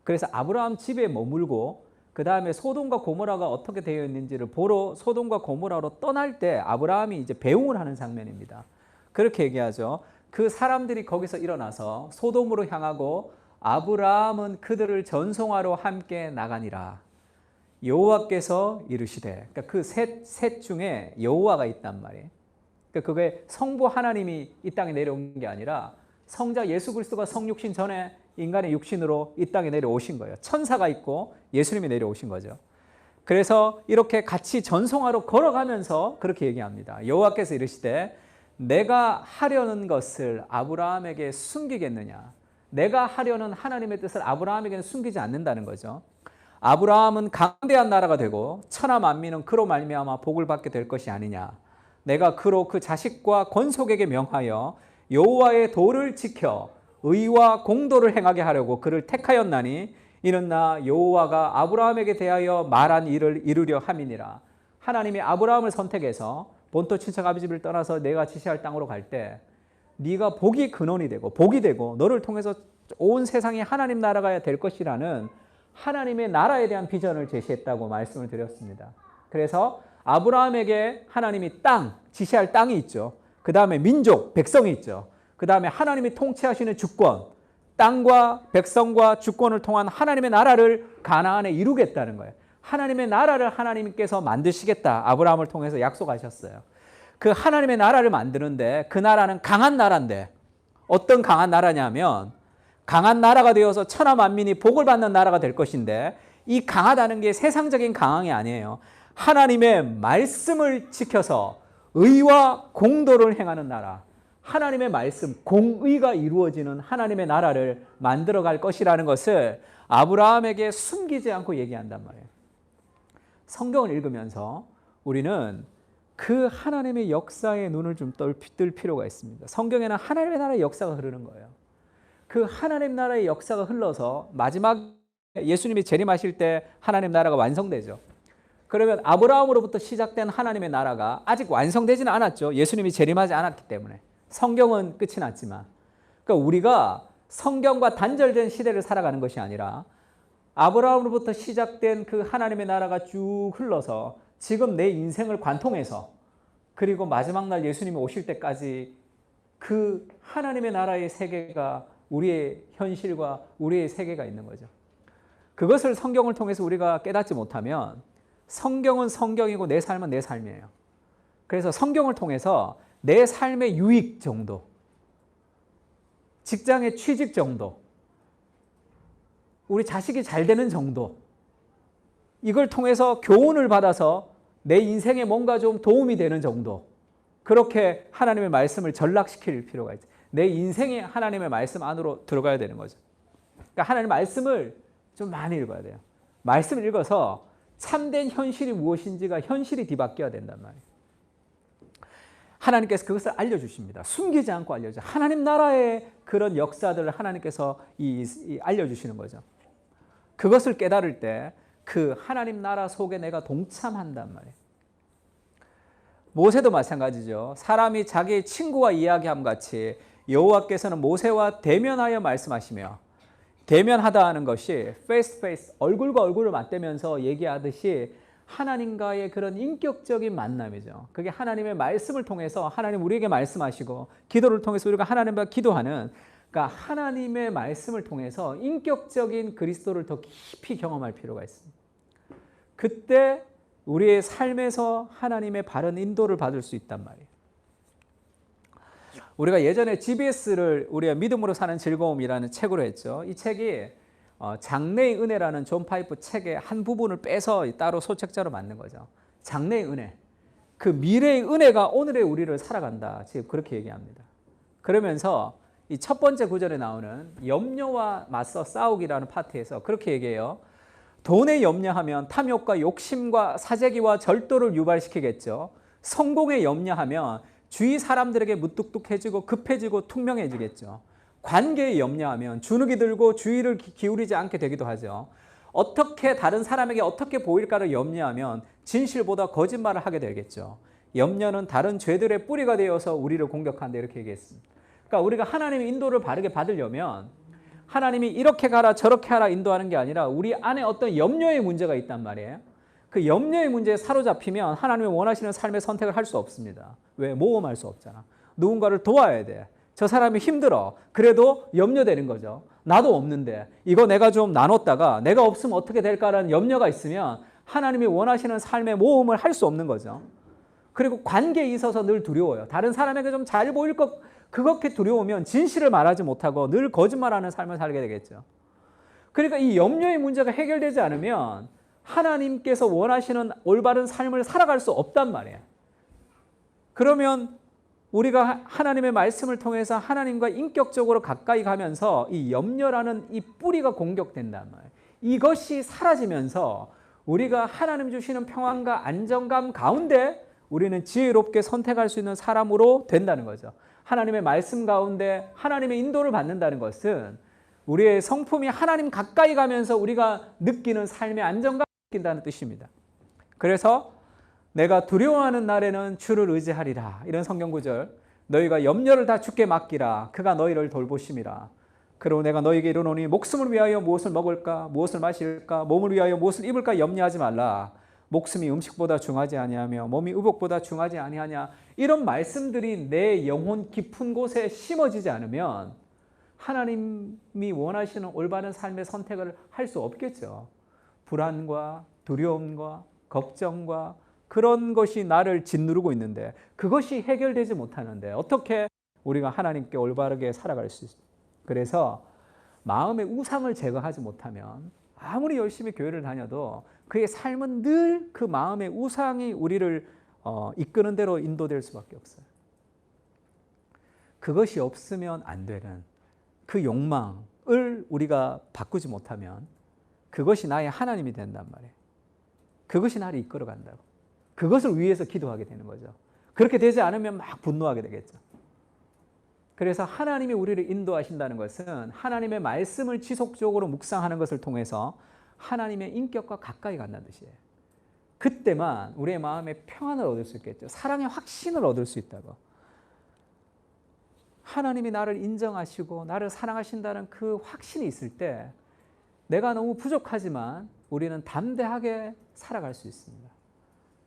그래서 아브라함 집에 머물고 그 다음에 소돔과 고모라가 어떻게 되어 있는지를 보러 소돔과 고모라로 떠날 때 아브라함이 이제 배웅을 하는 장면입니다. 그렇게 얘기하죠. 그 사람들이 거기서 일어나서 소돔으로 향하고 아브라함은 그들을 전송하러 함께 나가니라. 여호와께서 이르시되, 그러니까 그 셋 중에 여호와가 있단 말이에요. 그러니까 그게 성부 하나님이 이 땅에 내려온 게 아니라 성자 예수 그리스도가 성육신 전에 인간의 육신으로 이 땅에 내려오신 거예요. 천사가 있고 예수님이 내려오신 거죠. 그래서 이렇게 같이 전송하러 걸어가면서 그렇게 얘기합니다. 여호와께서 이르시되 내가 하려는 것을 아브라함에게 숨기겠느냐. 내가 하려는 하나님의 뜻을 아브라함에게는 숨기지 않는다는 거죠. 아브라함은 강대한 나라가 되고 천하 만민은 그로 말미암아 복을 받게 될 것이 아니냐. 내가 그로 그 자식과 권속에게 명하여 여호와의 도를 지켜 의와 공도를 행하게 하려고 그를 택하였나니 이는 나 여호와가 아브라함에게 대하여 말한 일을 이루려 함이니라. 하나님이 아브라함을 선택해서 본토 친척 아비 집을 떠나서 내가 지시할 땅으로 갈 때 네가 복이 근원이 되고 복이 되고 너를 통해서 온 세상이 하나님 나라가 될 것이라는 하나님의 나라에 대한 비전을 제시했다고 말씀을 드렸습니다. 그래서 아브라함에게 하나님이 땅, 지시할 땅이 있죠. 그 다음에 민족, 백성이 있죠. 그 다음에 하나님이 통치하시는 주권, 땅과 백성과 주권을 통한 하나님의 나라를 가나안에 이루겠다는 거예요. 하나님의 나라를 하나님께서 만드시겠다. 아브라함을 통해서 약속하셨어요. 그 하나님의 나라를 만드는데 그 나라는 강한 나라인데 어떤 강한 나라냐면 강한 나라가 되어서 천하 만민이 복을 받는 나라가 될 것인데 이 강하다는 게 세상적인 강함이 아니에요. 하나님의 말씀을 지켜서 의와 공도를 행하는 나라. 하나님의 말씀, 공의가 이루어지는 하나님의 나라를 만들어갈 것이라는 것을 아브라함에게 숨기지 않고 얘기한단 말이에요. 성경을 읽으면서 우리는 그 하나님의 역사의 눈을 좀 뜰 필요가 있습니다. 성경에는 하나님의 나라의 역사가 흐르는 거예요. 그 하나님 나라의 역사가 흘러서 마지막 예수님이 재림하실 때 하나님 나라가 완성되죠. 그러면 아브라함으로부터 시작된 하나님의 나라가 아직 완성되지는 않았죠. 예수님이 재림하지 않았기 때문에. 성경은 끝이 났지만. 그러니까 우리가 성경과 단절된 시대를 살아가는 것이 아니라 아브라함으로부터 시작된 그 하나님의 나라가 쭉 흘러서 지금 내 인생을 관통해서 그리고 마지막 날 예수님이 오실 때까지 그 하나님의 나라의 세계가 우리의 현실과 우리의 세계가 있는 거죠. 그것을 성경을 통해서 우리가 깨닫지 못하면 성경은 성경이고 내 삶은 내 삶이에요. 그래서 성경을 통해서 내 삶의 유익 정도, 직장의 취직 정도, 우리 자식이 잘 되는 정도, 이걸 통해서 교훈을 받아서 내 인생에 뭔가 좀 도움이 되는 정도, 그렇게 하나님의 말씀을 전락시킬 필요가 있죠. 내 인생이 하나님의 말씀 안으로 들어가야 되는 거죠. 그러니까 하나님의 말씀을 좀 많이 읽어야 돼요. 말씀을 읽어서 참된 현실이 무엇인지가 현실이 뒤바뀌어야 된단 말이에요. 하나님께서 그것을 알려주십니다. 숨기지 않고 알려줘. 하나님 나라의 그런 역사들을 하나님께서 알려주시는 거죠. 그것을 깨달을 때 그 하나님 나라 속에 내가 동참한단 말이에요. 모세도 마찬가지죠. 사람이 자기 친구와 이야기함 같이 여호와께서는 모세와 대면하여 말씀하시며, 대면하다 하는 것이 face to face, 얼굴과 얼굴을 맞대면서 얘기하듯이 하나님과의 그런 인격적인 만남이죠. 그게 하나님의 말씀을 통해서 하나님 우리에게 말씀하시고, 기도를 통해서 우리가 하나님과 기도하는, 그러니까 하나님의 말씀을 통해서 인격적인 그리스도를 더 깊이 경험할 필요가 있습니다. 그때 우리의 삶에서 하나님의 바른 인도를 받을 수 있단 말이에요. 우리가 예전에 GBS를 우리가 믿음으로 사는 즐거움이라는 책으로 했죠. 이 책이 장래의 은혜라는 존 파이프 책의 한 부분을 빼서 따로 소책자로 만든 거죠. 장래의 은혜. 그 미래의 은혜가 오늘의 우리를 살아간다. 지금 그렇게 얘기합니다. 그러면서 이 첫 번째 구절에 나오는 염려와 맞서 싸우기라는 파트에서 그렇게 얘기해요. 돈에 염려하면 탐욕과 욕심과 사재기와 절도를 유발시키겠죠. 성공에 염려하면 주위 사람들에게 무뚝뚝해지고 급해지고 퉁명해지겠죠. 관계에 염려하면 주눅이 들고 주의를 기울이지 않게 되기도 하죠. 어떻게 다른 사람에게 어떻게 보일까를 염려하면 진실보다 거짓말을 하게 되겠죠. 염려는 다른 죄들의 뿌리가 되어서 우리를 공격한다, 이렇게 얘기했습니다. 그러니까 우리가 하나님의 인도를 바르게 받으려면 하나님이 이렇게 가라 저렇게 하라 인도하는 게 아니라 우리 안에 어떤 염려의 문제가 있단 말이에요. 그 염려의 문제에 사로잡히면 하나님이 원하시는 삶의 선택을 할 수 없습니다. 왜? 모험할 수 없잖아. 누군가를 도와야 돼. 저 사람이 힘들어. 그래도 염려되는 거죠. 나도 없는데 이거 내가 좀 나눴다가 내가 없으면 어떻게 될까라는 염려가 있으면 하나님이 원하시는 삶의 모험을 할 수 없는 거죠. 그리고 관계에 있어서 늘 두려워요. 다른 사람에게 좀 잘 보일 것, 그렇게 두려우면 진실을 말하지 못하고 늘 거짓말하는 삶을 살게 되겠죠. 그러니까 이 염려의 문제가 해결되지 않으면 하나님께서 원하시는 올바른 삶을 살아갈 수 없단 말이에요. 그러면 우리가 하나님의 말씀을 통해서 하나님과 인격적으로 가까이 가면서 이 염려라는 이 뿌리가 공격된단 말이에요. 이것이 사라지면서 우리가 하나님 주시는 평안과 안정감 가운데 우리는 지혜롭게 선택할 수 있는 사람으로 된다는 거죠. 하나님의 말씀 가운데 하나님의 인도를 받는다는 것은 우리의 성품이 하나님 가까이 가면서 우리가 느끼는 삶의 안정감을 느낀다는 뜻입니다. 그래서 내가 두려워하는 날에는 주를 의지하리라. 이런 성경 구절. 너희가 염려를 다 주께 맡기라. 그가 너희를 돌보심이라. 그리고 내가 너희에게 이르노니 목숨을 위하여 무엇을 먹을까, 무엇을 마실까, 몸을 위하여 무엇을 입을까 염려하지 말라. 목숨이 음식보다 중하지 아니하며 몸이 의복보다 중하지 아니하냐. 이런 말씀들이 내 영혼 깊은 곳에 심어지지 않으면 하나님이 원하시는 올바른 삶의 선택을 할 수 없겠죠. 불안과 두려움과 걱정과 그런 것이 나를 짓누르고 있는데 그것이 해결되지 못하는데 어떻게 우리가 하나님께 올바르게 살아갈 수 있습니까? 그래서 마음의 우상을 제거하지 못하면 아무리 열심히 교회를 다녀도 그의 삶은 늘 그 마음의 우상이 우리를 이끄는 대로 인도될 수밖에 없어요. 그것이 없으면 안 되는 그 욕망을 우리가 바꾸지 못하면 그것이 나의 하나님이 된단 말이에요. 그것이 나를 이끌어 간다고. 그것을 위해서 기도하게 되는 거죠. 그렇게 되지 않으면 막 분노하게 되겠죠. 그래서 하나님이 우리를 인도하신다는 것은 하나님의 말씀을 지속적으로 묵상하는 것을 통해서 하나님의 인격과 가까이 간다는 뜻이에요. 그때만 우리의 마음에 평안을 얻을 수 있겠죠. 사랑의 확신을 얻을 수 있다고. 하나님이 나를 인정하시고 나를 사랑하신다는 그 확신이 있을 때 내가 너무 부족하지만 우리는 담대하게 살아갈 수 있습니다.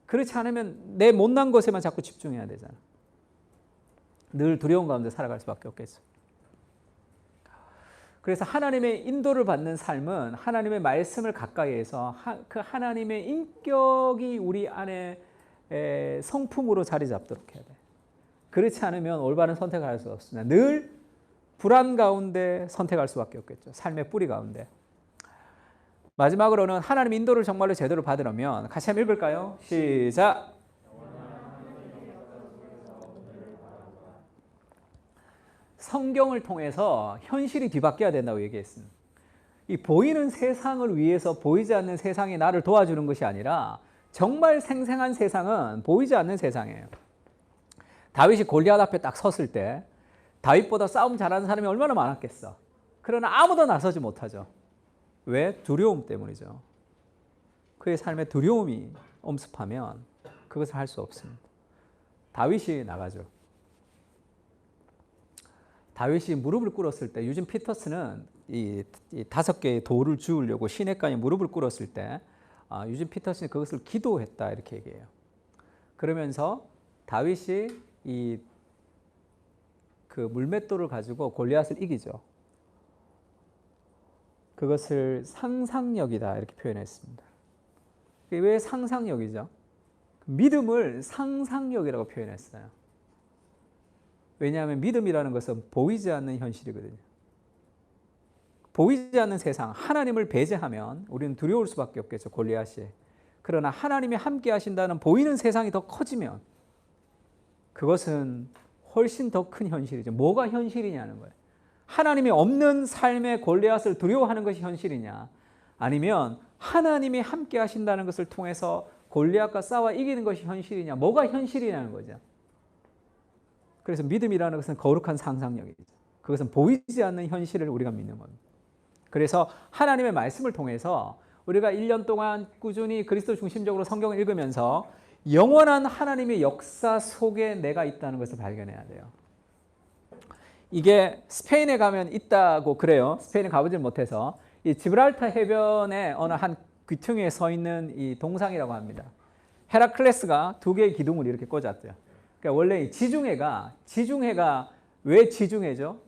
그렇지 않으면 내 못난 것에만 자꾸 집중해야 되잖아. 늘 두려운 가운데 살아갈 수밖에 없겠죠. 그래서 하나님의 인도를 받는 삶은 하나님의 말씀을 가까이 해서 그 하나님의 인격이 우리 안에 성품으로 자리 잡도록 해야 돼. 그렇지 않으면 올바른 선택을 할 수 없습니다. 늘 불안 가운데 선택할 수밖에 없겠죠. 삶의 뿌리 가운데. 마지막으로는 하나님 인도를 정말로 제대로 받으려면 같이 한번 읽을까요? 시작! 성경을 통해서 현실이 뒤바뀌어야 된다고 얘기했습니다. 이 보이는 세상을 위해서 보이지 않는 세상이 나를 도와주는 것이 아니라 정말 생생한 세상은 보이지 않는 세상이에요. 다윗이 골리앗 앞에 딱 섰을 때 다윗보다 싸움 잘하는 사람이 얼마나 많았겠어. 그러나 아무도 나서지 못하죠. 왜? 두려움 때문이죠. 그의 삶에 두려움이 엄습하면 그것을 할 수 없습니다. 다윗이 나가죠. 다윗이 무릎을 꿇었을 때 유진 피터스는 이 5개의 돌을 주우려고 시냇가에 무릎을 꿇었을 때 유진 피터슨이 그것을 기도했다 이렇게 얘기해요. 그러면서 다윗이 이 그 물맷돌을 가지고 골리앗을 이기죠. 그것을 상상력이다 이렇게 표현했습니다. 왜 상상력이죠? 믿음을 상상력이라고 표현했어요. 왜냐하면 믿음이라는 것은 보이지 않는 현실이거든요. 보이지 않는 세상, 하나님을 배제하면 우리는 두려울 수밖에 없겠죠. 골리앗이. 그러나 하나님이 함께 하신다는 보이는 세상이 더 커지면 그것은 훨씬 더 큰 현실이죠. 뭐가 현실이냐는 거예요. 하나님이 없는 삶의 골리앗을 두려워하는 것이 현실이냐, 아니면 하나님이 함께 하신다는 것을 통해서 골리앗과 싸워 이기는 것이 현실이냐, 뭐가 현실이냐는 거죠. 그래서 믿음이라는 것은 거룩한 상상력이죠. 그것은 보이지 않는 현실을 우리가 믿는 겁니다. 그래서 하나님의 말씀을 통해서 우리가 1년 동안 꾸준히 그리스도 중심적으로 성경을 읽으면서 영원한 하나님의 역사 속에 내가 있다는 것을 발견해야 돼요. 이게 스페인에 가면 있다고 그래요. 스페인에 가보질 못해서. 이 지브랄타 해변에 어느 한 귀퉁이에 서 있는 이 동상이라고 합니다. 헤라클레스가 2개의 기둥을 이렇게 꽂았대요. 그러니까 원래 이 지중해가 왜 지중해죠?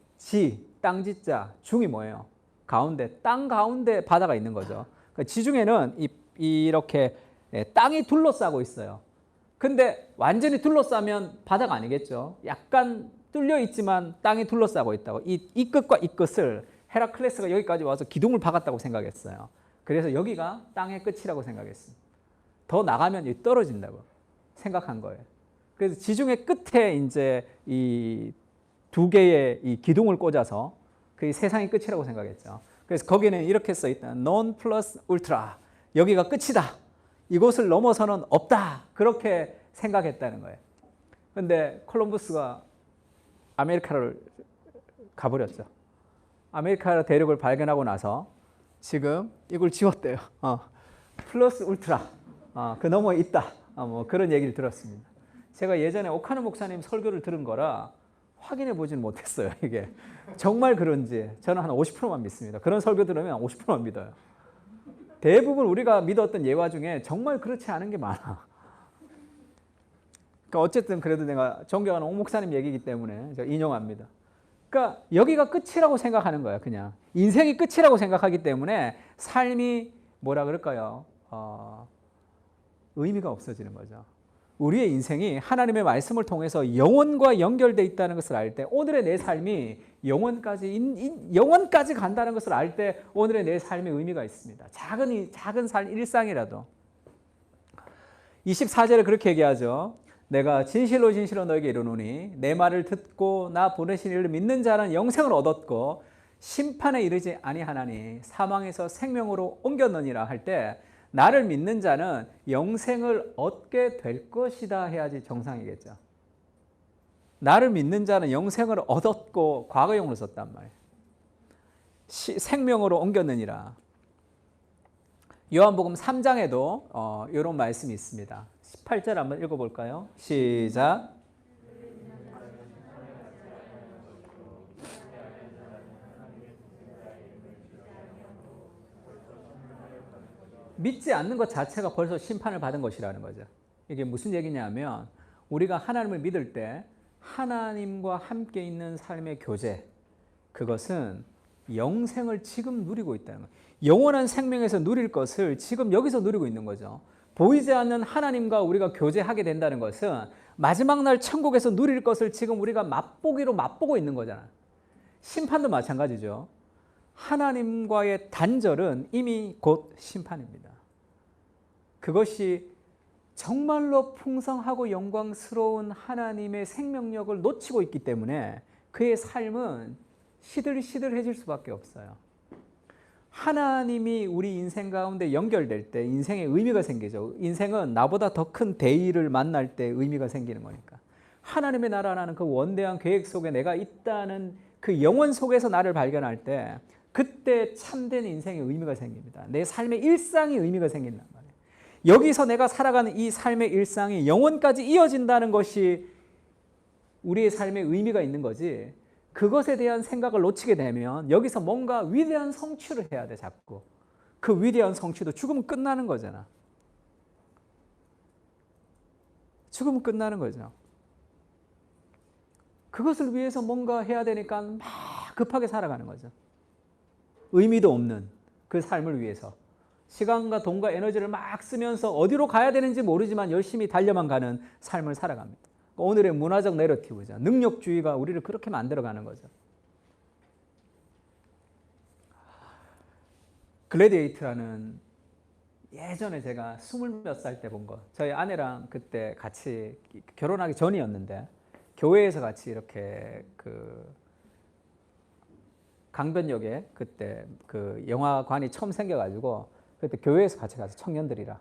땅지자, 중이 뭐예요? 가운데, 땅 가운데 바다가 있는 거죠. 그러니까 지중해는 이렇게 땅이 둘러싸고 있어요. 근데 완전히 둘러싸면 바다가 아니겠죠. 약간 뚫려 있지만 땅이 둘러싸고 있다고. 이 끝과 이 끝을 헤라클레스가 여기까지 와서 기둥을 박았다고 생각했어요. 그래서 여기가 땅의 끝이라고 생각했어요. 더 나가면 여기 떨어진다고 생각한 거예요. 그래서 지중해 끝에 이제 이 2개의 이 기둥을 꽂아서 그게 세상의 끝이라고 생각했죠. 그래서 거기는 이렇게 써 있다. non plus ultra. 여기가 끝이다. 이곳을 넘어서는 없다. 그렇게 생각했다는 거예요. 그런데 콜럼버스가 아메리카를 가버렸죠. 아메리카 대륙을 발견하고 나서 지금 이걸 지웠대요. 플러스 울트라. 그 너머에 있다. 뭐 그런 얘기를 들었습니다. 제가 예전에 오카노 목사님 설교를 들은 거라 확인해 보진 못했어요. 이게 정말 그런지 저는 한 50%만 믿습니다. 그런 설교 들으면 50%만 믿어요. 대부분 우리가 믿었던 예화 중에 정말 그렇지 않은 게 많아. 그러니까 어쨌든 그래도 내가 존경하는 옥 목사님 얘기이기 때문에 제가 인용합니다. 그러니까 여기가 끝이라고 생각하는 거야. 그냥 인생이 끝이라고 생각하기 때문에 삶이 뭐라 그럴까요? 의미가 없어지는 거죠. 우리의 인생이 하나님의 말씀을 통해서 영원과 연결되어 있다는 것을 알 때, 오늘의 내 삶이 영원까지 간다는 것을 알 때 오늘의 내 삶의 의미가 있습니다. 작은 삶 일상이라도. 24절에 그렇게 얘기하죠. 내가 진실로 너에게 이르노니 내 말을 듣고 나 보내신 이를 믿는 자는 영생을 얻었고 심판에 이르지 아니하나니 사망에서 생명으로 옮겼느니라 할 때, 나를 믿는 자는 영생을 얻게 될 것이다 해야지 정상이겠죠. 나를 믿는 자는 영생을 얻었고 과거형으로 썼단 말이에요. 생명으로 옮겼느니라. 요한복음 3장에도 이런 말씀이 있습니다. 18절 한번 읽어볼까요? 시작. 믿지 않는 것 자체가 벌써 심판을 받은 것이라는 거죠. 이게 무슨 얘기냐면 우리가 하나님을 믿을 때 하나님과 함께 있는 삶의 교제, 그것은 영생을 지금 누리고 있다는 거예요. 영원한 생명에서 누릴 것을 지금 여기서 누리고 있는 거죠. 보이지 않는 하나님과 우리가 교제하게 된다는 것은 마지막 날 천국에서 누릴 것을 지금 우리가 맛보고 있는 거잖아요. 심판도 마찬가지죠. 하나님과의 단절은 이미 곧 심판입니다. 그것이 정말로 풍성하고 영광스러운 하나님의 생명력을 놓치고 있기 때문에 그의 삶은 시들시들해질 수밖에 없어요. 하나님이 우리 인생 가운데 연결될 때 인생에 의미가 생기죠. 인생은 나보다 더 큰 대의를 만날 때 의미가 생기는 거니까. 하나님의 나라라는 그 원대한 계획 속에 내가 있다는 그 영혼 속에서 나를 발견할 때 그때 참된 인생의 의미가 생깁니다. 내 삶의 일상이 의미가 생긴단 말이에요. 여기서 내가 살아가는 이 삶의 일상이 영원까지 이어진다는 것이 우리의 삶의 의미가 있는 거지, 그것에 대한 생각을 놓치게 되면 여기서 뭔가 위대한 성취를 해야 돼. 자꾸 그 위대한 성취도 죽으면 끝나는 거잖아. 죽으면 끝나는 거죠. 그것을 위해서 뭔가 해야 되니까 막 급하게 살아가는 거죠. 의미도 없는 그 삶을 위해서 시간과 돈과 에너지를 막 쓰면서 어디로 가야 되는지 모르지만 열심히 달려만 가는 삶을 살아갑니다. 오늘의 문화적 내러티브죠. 능력주의가 우리를 그렇게 만들어가는 거죠. 글래디에이터라는 예전에 제가 20몇 살 때 본 거, 저희 아내랑 그때 같이 결혼하기 전이었는데 교회에서 같이 이렇게 그 강변역에 그때 그 영화관이 처음 생겨가지고 그때 교회에서 같이 가서 청년들이랑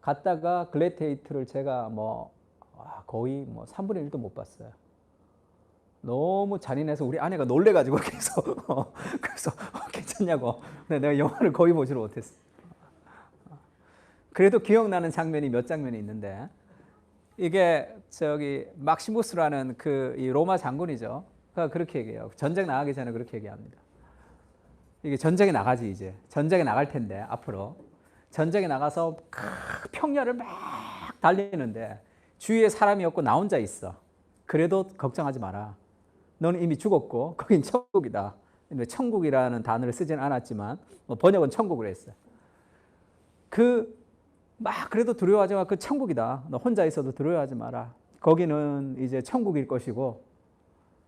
갔다가 글래디에이터를 제가 거의 3분의 1도 못 봤어요. 너무 잔인해서 우리 아내가 놀래가지고 계속 그래서 괜찮냐고. 근데 내가 영화를 거의 보지를 못했어. 그래도 기억나는 장면이 몇 장면이 있는데, 이게 저기 막시무스라는 그 이 로마 장군이죠. 그가 그렇게 얘기해요. 전쟁 나가기 전에 그렇게 얘기합니다. 이게 전쟁에 나가지, 이제 전쟁에 나갈 텐데 앞으로 전쟁에 나가서 평야를 막 달리는데 주위에 사람이 없고 나 혼자 있어. 그래도 걱정하지 마라. 너는 이미 죽었고 거긴 천국이다. 천국이라는 단어를 쓰진 않았지만 번역은 천국으로 했어요. 그래도 두려워하지 마. 그 천국이다. 너 혼자 있어도 두려워하지 마라. 거기는 이제 천국일 것이고,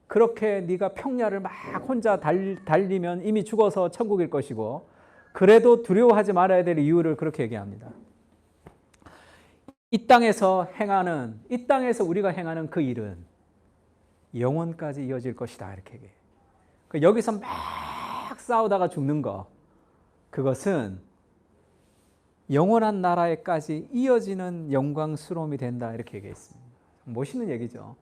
그렇게 네가 평야를 막 혼자 달리면 이미 죽어서 천국일 것이고, 그래도 두려워하지 말아야 될 이유를 그렇게 얘기합니다. 이 땅에서 우리가 행하는 그 일은 영원까지 이어질 것이다. 이렇게 얘기해요. 여기서 막 싸우다가 죽는 거, 그것은 영원한 나라에까지 이어지는 영광스러움이 된다. 이렇게 얘기했습니다. 멋있는 얘기죠.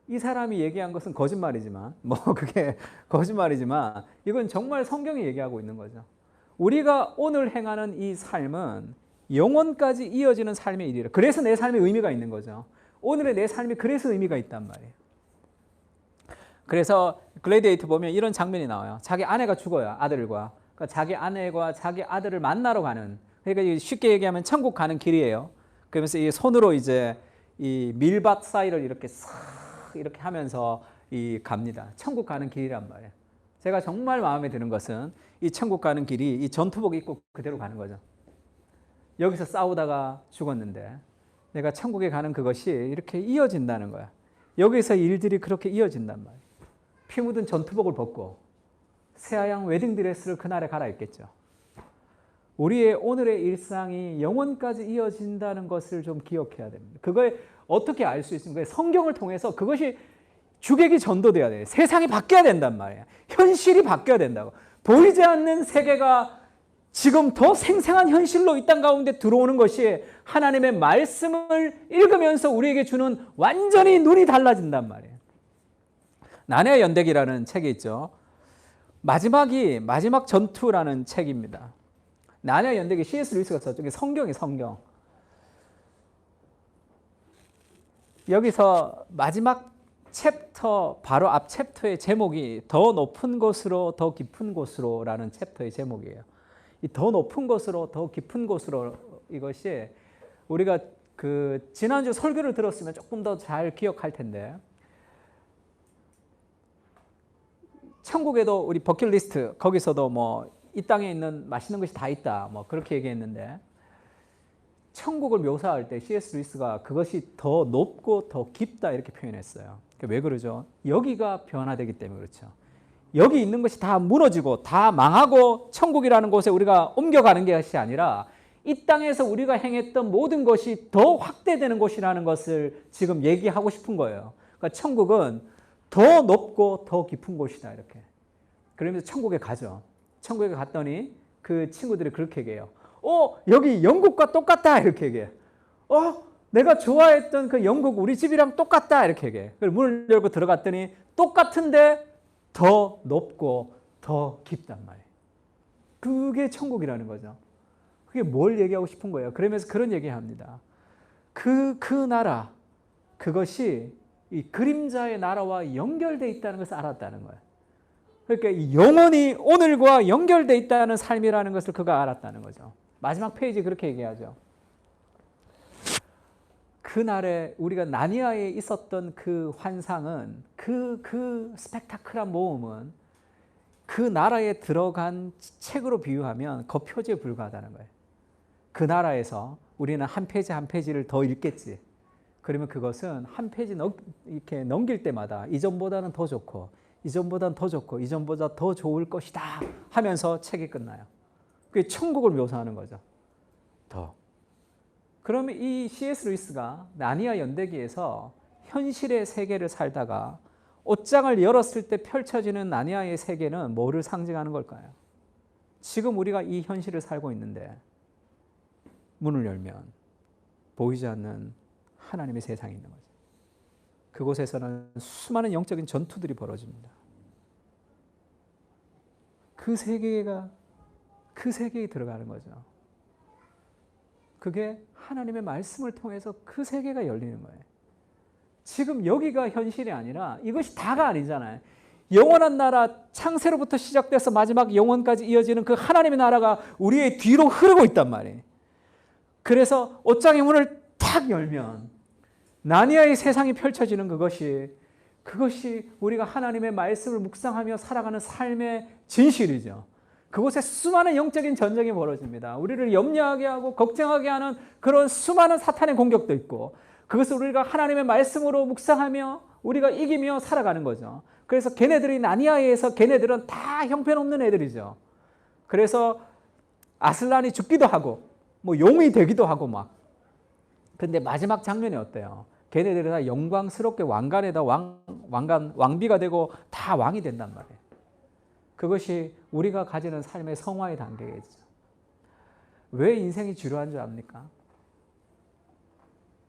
이 사람이 얘기한 것은 거짓말이지만, 그게 거짓말이지만, 이건 정말 성경이 얘기하고 있는 거죠. 우리가 오늘 행하는 이 삶은 영원까지 이어지는 삶의 일이라. 그래서 내 삶에 의미가 있는 거죠. 오늘의 내 삶이 그래서 의미가 있단 말이에요. 그래서 글래디에이터 보면 이런 장면이 나와요. 자기 아내가 죽어요. 아들과. 그러니까 자기 아내와 자기 아들을 만나러 가는, 그러니까 쉽게 얘기하면 천국 가는 길이에요. 그러면서 이 손으로 이제 이 밀밭 사이를 이렇게 싹 이렇게 하면서 갑니다. 천국 가는 길이란 말이에요. 제가 정말 마음에 드는 것은 이 천국 가는 길이 이 전투복 입고 그대로 가는 거죠. 여기서 싸우다가 죽었는데 내가 천국에 가는 그것이 이렇게 이어진다는 거야. 여기서 일들이 그렇게 이어진단 말이에요. 피 묻은 전투복을 벗고 새하얀 웨딩드레스를 그날에 갈아입겠죠. 우리의 오늘의 일상이 영원까지 이어진다는 것을 좀 기억해야 됩니다. 그걸 어떻게 알 수 있습니까? 성경을 통해서 그것이 주객이 전도돼야 돼요. 세상이 바뀌어야 된단 말이에요. 현실이 바뀌어야 된다고. 보이지 않는 세계가 지금 더 생생한 현실로 이 땅 가운데 들어오는 것이 하나님의 말씀을 읽으면서 우리에게 주는 완전히 눈이 달라진단 말이에요. 나네의 연대기라는 책이 있죠. 마지막 전투라는 책입니다. 나네의 연대기 C.S. 루이스가 썼죠. 성경이 성경. 여기서 마지막 챕터, 바로 앞 챕터의 제목이 더 높은 곳으로 더 깊은 곳으로라는 챕터의 제목이에요. 이 더 높은 곳으로 더 깊은 곳으로, 이것이 우리가 지난주 설교를 들었으면 조금 더 잘 기억할 텐데, 천국에도 우리 버킷리스트, 거기서도 이 땅에 있는 맛있는 것이 다 있다, 그렇게 얘기했는데, 천국을 묘사할 때 C.S. 루이스가 그것이 더 높고 더 깊다 이렇게 표현했어요. 왜 그러죠? 여기가 변화되기 때문에 그렇죠. 여기 있는 것이 다 무너지고 다 망하고 천국이라는 곳에 우리가 옮겨가는 것이 아니라 이 땅에서 우리가 행했던 모든 것이 더 확대되는 곳이라는 것을 지금 얘기하고 싶은 거예요. 그러니까 천국은 더 높고 더 깊은 곳이다 이렇게. 그러면서 천국에 가죠. 천국에 갔더니 그 친구들이 그렇게 얘기해요. 여기 영국과 똑같다 이렇게 얘기해요. 내가 좋아했던 그 영국 우리 집이랑 똑같다 이렇게 얘기해. 그리고 문을 열고 들어갔더니 똑같은데 더 높고 더 깊단 말이에요. 그게 천국이라는 거죠. 그게 뭘 얘기하고 싶은 거예요? 그러면서 그런 얘기합니다. 그 나라, 그것이 이 그림자의 나라와 연결되어 있다는 것을 알았다는 거예요. 그러니까 영원히 오늘과 연결되어 있다는 삶이라는 것을 그가 알았다는 거죠. 마지막 페이지 그렇게 얘기하죠. 그날에 우리가 나니아에 있었던 그 환상은 그 스펙타클한 모험은 그 나라에 들어간 책으로 비유하면 겉표지에 불과하다는 거예요. 그 나라에서 우리는 한 페이지 한 페이지를 더 읽겠지. 그러면 그것은 한 페이지 이렇게 넘길 때마다 이전보다는 더 좋고 이전보다는 더 좋고 이전보다 더 좋을 것이다 하면서 책이 끝나요. 그게 천국을 묘사하는 거죠. 더. 그러면 이 C.S. 루이스가 나니아 연대기에서 현실의 세계를 살다가 옷장을 열었을 때 펼쳐지는 나니아의 세계는 뭐를 상징하는 걸까요? 지금 우리가 이 현실을 살고 있는데 문을 열면 보이지 않는 하나님의 세상이 있는 거죠. 그곳에서는 수많은 영적인 전투들이 벌어집니다. 그 세계에 들어가는 거죠. 그게 하나님의 말씀을 통해서 그 세계가 열리는 거예요. 지금 여기가 현실이 아니라 이것이 다가 아니잖아요. 영원한 나라 창세로부터 시작돼서 마지막 영원까지 이어지는 그 하나님의 나라가 우리의 뒤로 흐르고 있단 말이에요. 그래서 옷장의 문을 탁 열면 나니아의 세상이 펼쳐지는 그것이 우리가 하나님의 말씀을 묵상하며 살아가는 삶의 진실이죠. 그곳에 수많은 영적인 전쟁이 벌어집니다. 우리를 염려하게 하고 걱정하게 하는 그런 수많은 사탄의 공격도 있고 그것을 우리가 하나님의 말씀으로 묵상하며 우리가 이기며 살아가는 거죠. 그래서 걔네들이 나니아에서 걔네들은 다 형편없는 애들이죠. 그래서 아슬란이 죽기도 하고 뭐 용이 되기도 하고 막. 근데 마지막 장면이 어때요? 걔네들이 다 영광스럽게 왕관에다 왕비가 되고 다 왕이 된단 말이에요. 그것이 우리가 가지는 삶의 성화의 단계겠죠. 왜 인생이 지루한 줄 압니까?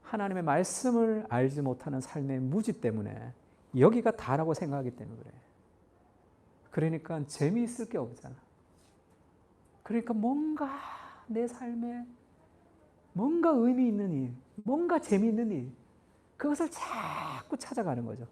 하나님의 말씀을 알지 못하는 삶의 무지 때문에 여기가 다라고 생각하기 때문에 그래요. 그러니까 재미있을 게 없잖아. 그러니까 뭔가 내 삶에 뭔가 의미 있는 일, 뭔가 재미있는 일, 그것을 자꾸 찾아가는 거죠.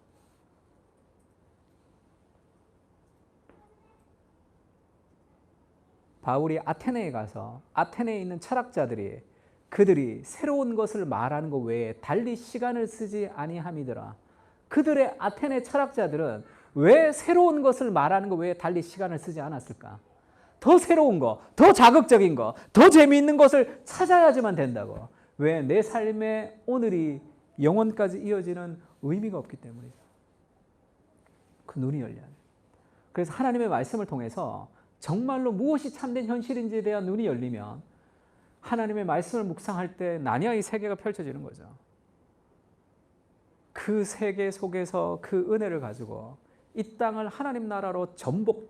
바울이 아테네에 가서 아테네에 있는 철학자들이 그들이 새로운 것을 말하는 것 외에 달리 시간을 쓰지 아니함이더라. 그들의 아테네 철학자들은 왜 새로운 것을 말하는 것 외에 달리 시간을 쓰지 않았을까? 더 새로운 거, 더 자극적인 거, 더 재미있는 것을 찾아야지만 된다고. 왜? 내 삶의 오늘이 영원까지 이어지는 의미가 없기 때문이죠. 그 눈이 열려야 돼요. 그래서 하나님의 말씀을 통해서 정말로 무엇이 참된 현실인지에 대한 눈이 열리면 하나님의 말씀을 묵상할 때 나니아의 세계가 펼쳐지는 거죠. 그 세계 속에서 그 은혜를 가지고 이 땅을 하나님 나라로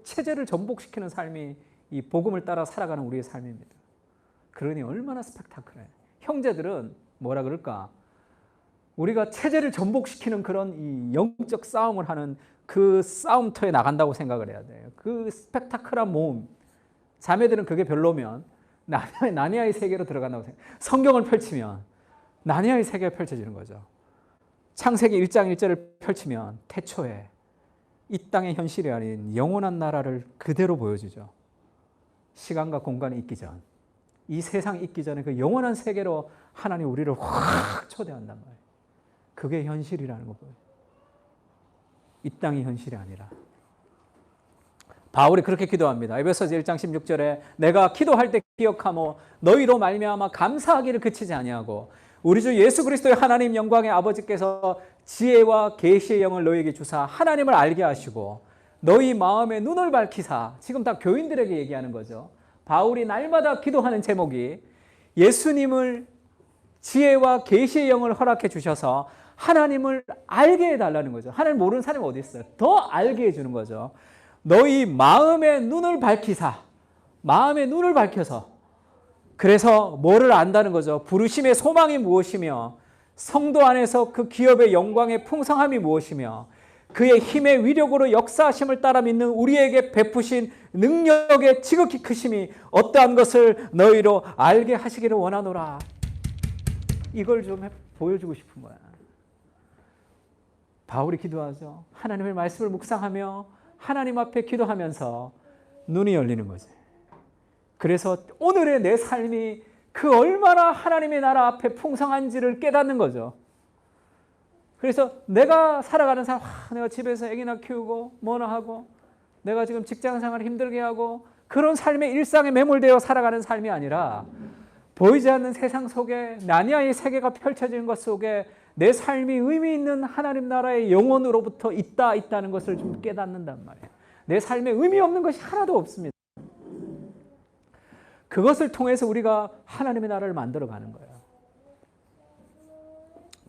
체제를 전복시키는 삶이 이 복음을 따라 살아가는 우리의 삶입니다. 그러니 얼마나 스펙타클해요. 형제들은 뭐라 그럴까? 우리가 체제를 전복시키는 그런 이 영적 싸움을 하는 그 싸움터에 나간다고 생각을 해야 돼요. 그 스펙타클한 모험. 자매들은 그게 별로면 나니아의 세계로 들어간다고 생각해요. 성경을 펼치면 나니아의 세계가 펼쳐지는 거죠. 창세기 1장 1절을 펼치면 태초에 이 땅의 현실이 아닌 영원한 나라를 그대로 보여주죠. 시간과 공간이 있기 전, 이 세상이 있기 전에 그 영원한 세계로 하나님 우리를 확 초대한단 말이에요. 그게 현실이라는 거고요. 이 땅이 현실이 아니라. 바울이 그렇게 기도합니다. 에베소서 1장 16절에 내가 기도할 때 기억하며 너희로 말미암아 감사하기를 그치지 아니하고 우리 주 예수 그리스도의 하나님 영광의 아버지께서 지혜와 계시의 영을 너희에게 주사 하나님을 알게 하시고 너희 마음의 눈을 밝히사. 지금 다 교인들에게 얘기하는 거죠. 바울이 날마다 기도하는 제목이 예수님을 지혜와 계시의 영을 허락해 주셔서 하나님을 알게 해달라는 거죠. 하나님 모르는 사람이 어디 있어요? 더 알게 해주는 거죠. 너희 마음의 눈을 밝히사. 마음의 눈을 밝혀서. 그래서 뭐를 안다는 거죠? 부르심의 소망이 무엇이며 성도 안에서 그 기업의 영광의 풍성함이 무엇이며 그의 힘의 위력으로 역사하심을 따라 믿는 우리에게 베푸신 능력의 지극히 크심이 어떠한 것을 너희로 알게 하시기를 원하노라. 이걸 좀 보여주고 싶은 거야. 바울이 기도하죠. 하나님의 말씀을 묵상하며 하나님 앞에 기도하면서 눈이 열리는 거지. 그래서 오늘의 내 삶이 그 얼마나 하나님의 나라 앞에 풍성한지를 깨닫는 거죠. 그래서 내가 살아가는 삶, 내가 집에서 애기나 키우고 뭐나 하고 내가 지금 직장생활을 힘들게 하고 그런 삶의 일상에 매몰되어 살아가는 삶이 아니라 보이지 않는 세상 속에 나니아의 세계가 펼쳐지는 것 속에 내 삶이 의미 있는 하나님 나라의 영혼으로부터 있다는 것을 좀 깨닫는단 말이에요. 내 삶에 의미 없는 것이 하나도 없습니다. 그것을 통해서 우리가 하나님의 나라를 만들어가는 거예요.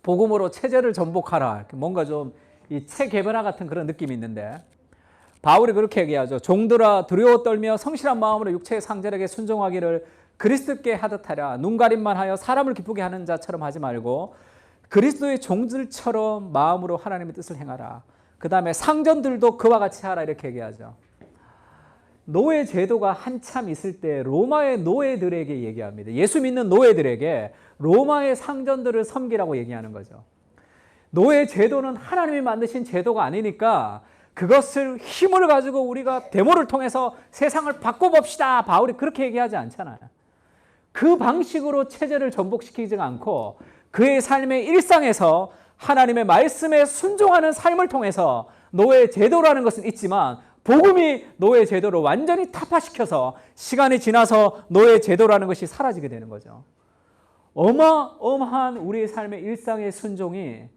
복음으로 체제를 전복하라. 뭔가 좀 이 체계변화 같은 그런 느낌이 있는데 바울이 그렇게 얘기하죠. 종들아 두려워 떨며 성실한 마음으로 육체의 상절에게 순종하기를 그리스도께 하듯 하라. 눈가림만 하여 사람을 기쁘게 하는 자처럼 하지 말고 그리스도의 종들처럼 마음으로 하나님의 뜻을 행하라. 그 다음에 상전들도 그와 같이 하라 이렇게 얘기하죠. 노예 제도가 한참 있을 때 로마의 노예들에게 얘기합니다. 예수 믿는 노예들에게 로마의 상전들을 섬기라고 얘기하는 거죠. 노예 제도는 하나님이 만드신 제도가 아니니까 그것을 힘을 가지고 우리가 데모를 통해서 세상을 바꿔봅시다. 바울이 그렇게 얘기하지 않잖아요. 그 방식으로 체제를 전복시키지 않고 그의 삶의 일상에서 하나님의 말씀에 순종하는 삶을 통해서 노예 제도라는 것은 있지만 복음이 노예 제도를 완전히 타파시켜서 시간이 지나서 노예 제도라는 것이 사라지게 되는 거죠. 어마어마한 우리의 삶의 일상의 순종이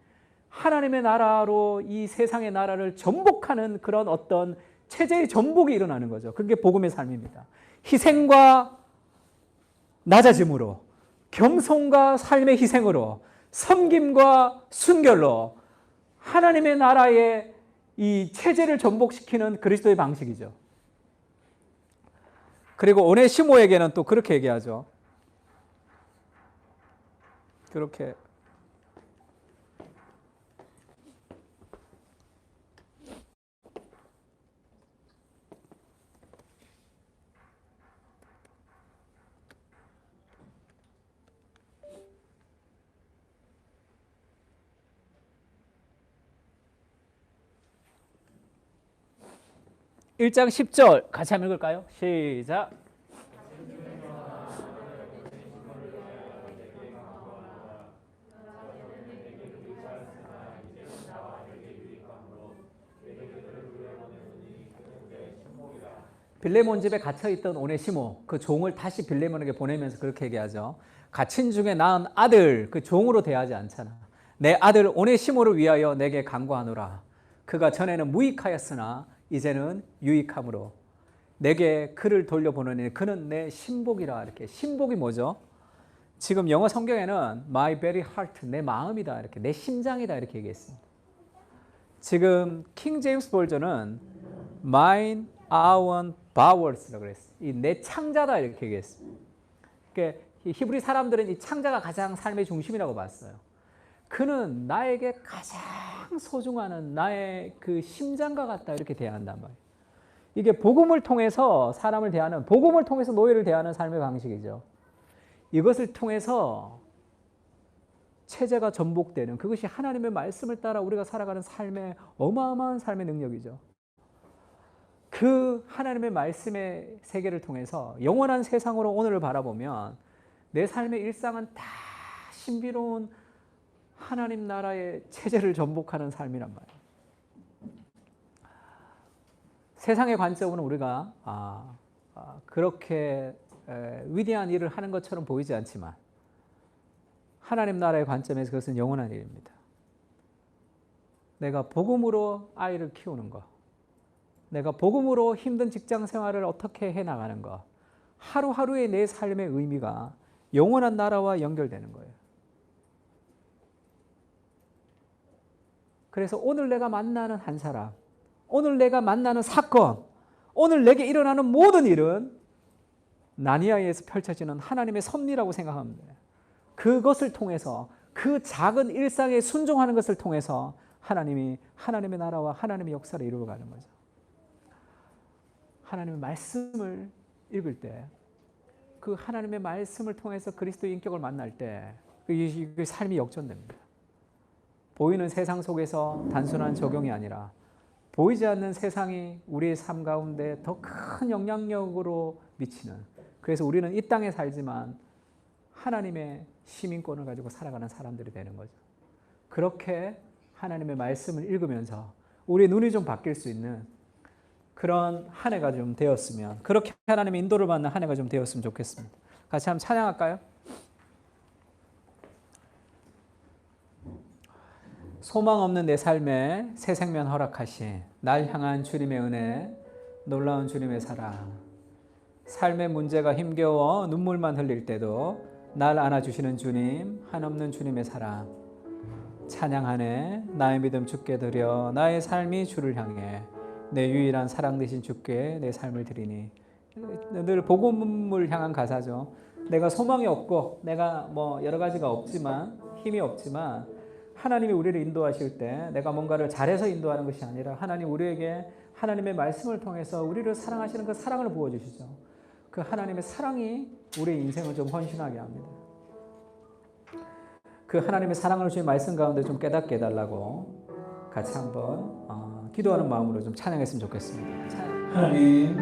하나님의 나라로 이 세상의 나라를 전복하는 그런 어떤 체제의 전복이 일어나는 거죠. 그게 복음의 삶입니다. 희생과 낮아짐으로, 겸손과 삶의 희생으로, 섬김과 순결로 하나님의 나라의 이 체제를 전복시키는 그리스도의 방식이죠. 그리고 오네시모에게는 또 그렇게 얘기하죠. 그렇게 (1장 10절) 같이 한번 읽을까요? 시작. 빌레몬 집에 갇혀있던 오네시모, 그 종을 다시 빌레몬에게 보내면서 그렇게 얘기하죠. 갇힌 중에 낳은 아들, 그 종으로 대하지 않잖아. 내 아들 오네시모를 위하여 내게 간구하노라. 그가 전에는 무익하였으나 이제는 유익함으로 내게 그를 돌려보내니 그는 내 신복이라. 이렇게 신복이 뭐죠? 지금 영어 성경에는 my very heart, 내 마음이다, 이렇게 내 심장이다 이렇게 얘기했습니다. 지금 킹 제임스 버전은 mine our bowers라고 그랬어요. 이 내 창자다 이렇게 얘기했습니다. 그러니까 히브리 사람들은 이 창자가 가장 삶의 중심이라고 봤어요. 그는 나에게 가장 소중한 나의 그 심장과 같다 이렇게 대한단 말이에요. 이게 복음을 통해서 사람을 대하는, 복음을 통해서 노예를 대하는 삶의 방식이죠. 이것을 통해서 체제가 전복되는, 그것이 하나님의 말씀을 따라 우리가 살아가는 삶의 어마어마한 삶의 능력이죠. 그 하나님의 말씀의 세계를 통해서 영원한 세상으로 오늘을 바라보면 내 삶의 일상은 다 신비로운 하나님 나라의 체제를 전복하는 삶이란 말이에요. 세상의 관점으로 우리가 그렇게 위대한 일을 하는 것처럼 보이지 않지만 하나님 나라의 관점에서 그것은 영원한 일입니다. 내가 복음으로 아이를 키우는 것, 내가 복음으로 힘든 직장 생활을 어떻게 해나가는 것, 하루하루의 내 삶의 의미가 영원한 나라와 연결되는 거예요. 그래서 오늘 내가 만나는 한 사람, 오늘 내가 만나는 사건, 오늘 내게 일어나는 모든 일은 나니아에서 펼쳐지는 하나님의 섭리라고 생각하면 돼요. 그것을 통해서 그 작은 일상에 순종하는 것을 통해서 하나님이 하나님의 나라와 하나님의 역사를 이루어가는 거죠. 하나님의 말씀을 읽을 때, 그 하나님의 말씀을 통해서 그리스도의 인격을 만날 때 그 삶이 역전됩니다. 보이는 세상 속에서 단순한 적용이 아니라 보이지 않는 세상이 우리의 삶 가운데 더 큰 영향력으로 미치는, 그래서 우리는 이 땅에 살지만 하나님의 시민권을 가지고 살아가는 사람들이 되는 거죠. 그렇게 하나님의 말씀을 읽으면서 우리의 눈이 좀 바뀔 수 있는 그런 한 해가 좀 되었으면, 그렇게 하나님의 인도를 받는 한 해가 좀 되었으면 좋겠습니다. 같이 한번 찬양할까요? 소망 없는 내 삶에 새 생명 허락하신 날 향한 주님의 은혜, 놀라운 주님의 사랑, 삶의 문제가 힘겨워 눈물만 흘릴 때도 날 안아주시는 주님, 한없는 주님의 사랑, 찬양하네. 나의 믿음 주께 드려 나의 삶이 주를 향해 내 유일한 사랑 되신 주께 내 삶을 드리니. 늘 복음을 향한 가사죠. 내가 소망이 없고 내가 뭐 여러 가지가 없지만, 힘이 없지만 하나님이 우리를 인도하실 때 내가 뭔가를 잘해서 인도하는 것이 아니라 하나님 우리에게 하나님의 말씀을 통해서 우리를 사랑하시는 그 사랑을 부어주시죠. 그 하나님의 사랑이 우리의 인생을 좀 헌신하게 합니다. 그 하나님의 사랑을 주신 말씀 가운데 좀 깨닫게 해달라고 같이 한번 기도하는 마음으로 좀 찬양했으면 좋겠습니다. 하나님,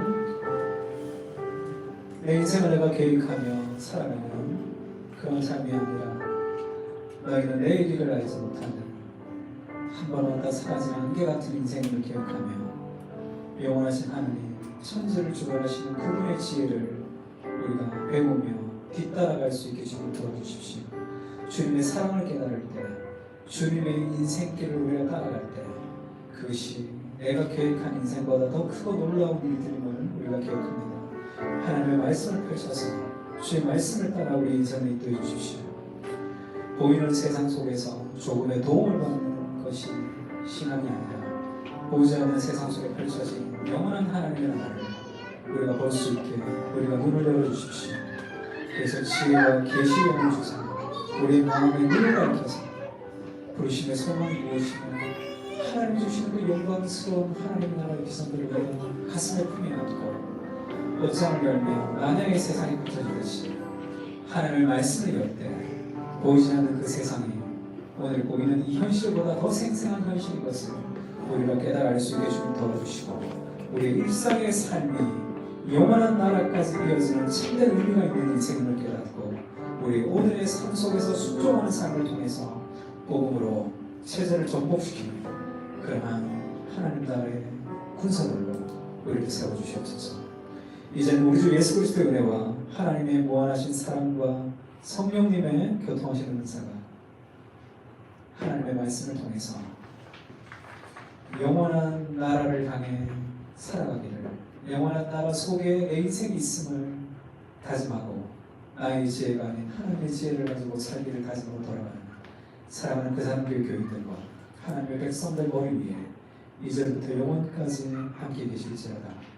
내 인생을 내가 계획하며 살아가는 그런 삶이 아니라 너희는 내일 일을 알지 못하는 한 번 왔다 사라지는 안개 같은 인생을 기억하며 영원하신 하나님, 천지를 주관하시는 그분의 지혜를 우리가 배우며 뒤따라갈 수 있게 주님 도와주십시오. 주님의 사랑을 깨달을 때, 주님의 인생길을 우리가 따라갈 때 그것이 내가 계획한 인생보다 더 크고 놀라운 일들임을 우리가 기억합니다. 하나님의 말씀을 펼쳐서 주의 말씀을 따라 우리 인생을 인도해 주십시오. 보이는 세상 속에서 조금의 도움을 받는 것이 신앙이 아니라 보이지 않는 세상 속에 펼쳐진 영원한 하나님의 나라를 우리가 볼 수 있게 우리가 눈을 열어주십시오. 그래서 지혜와 계시의 영을 주사 우리의 마음의 눈을 밝혀서 부르심의 소망이 무엇이며 하나님 주시는 그 영광스러운 하나님의 나라의 비전들을 우리가 가슴에 품에 안고 옷장을 열며 만약의 세상이 펼쳐지듯이 하나님의 말씀을 열 때 보이지 않는 그 세상이 오늘 보이는 이 현실보다 더 생생한 현실인 것을 우리가 깨달을 수 있게 주님 도와주시고 우리의 일상의 삶이 영원한 나라까지 이어지는 참된 의미가 있는 인생을 깨닫고 우리 오늘의 삶 속에서 순종하는 삶을 통해서 복음으로 체제를 전복시키는 그러한 하나님 나라의 군사들로 우리를 세워주시옵소서. 이제는 우리 주 예수 그리스도의 은혜와 하나님의 무한하신 사랑과 성령님의 교통하시는 은사가 하나님의 말씀을 통해서 영원한 나라를 향해 살아가기를, 영원한 나라 속에 내 인생이 있음을 다짐하고 나의 지혜가 아닌 하나님의 지혜를 가지고 살기를 다짐으로 돌아가는 사랑하는 그 사람들의 교인들과 하나님의 백성들 머리 위에 이제부터 영원까지 함께 계실지어다.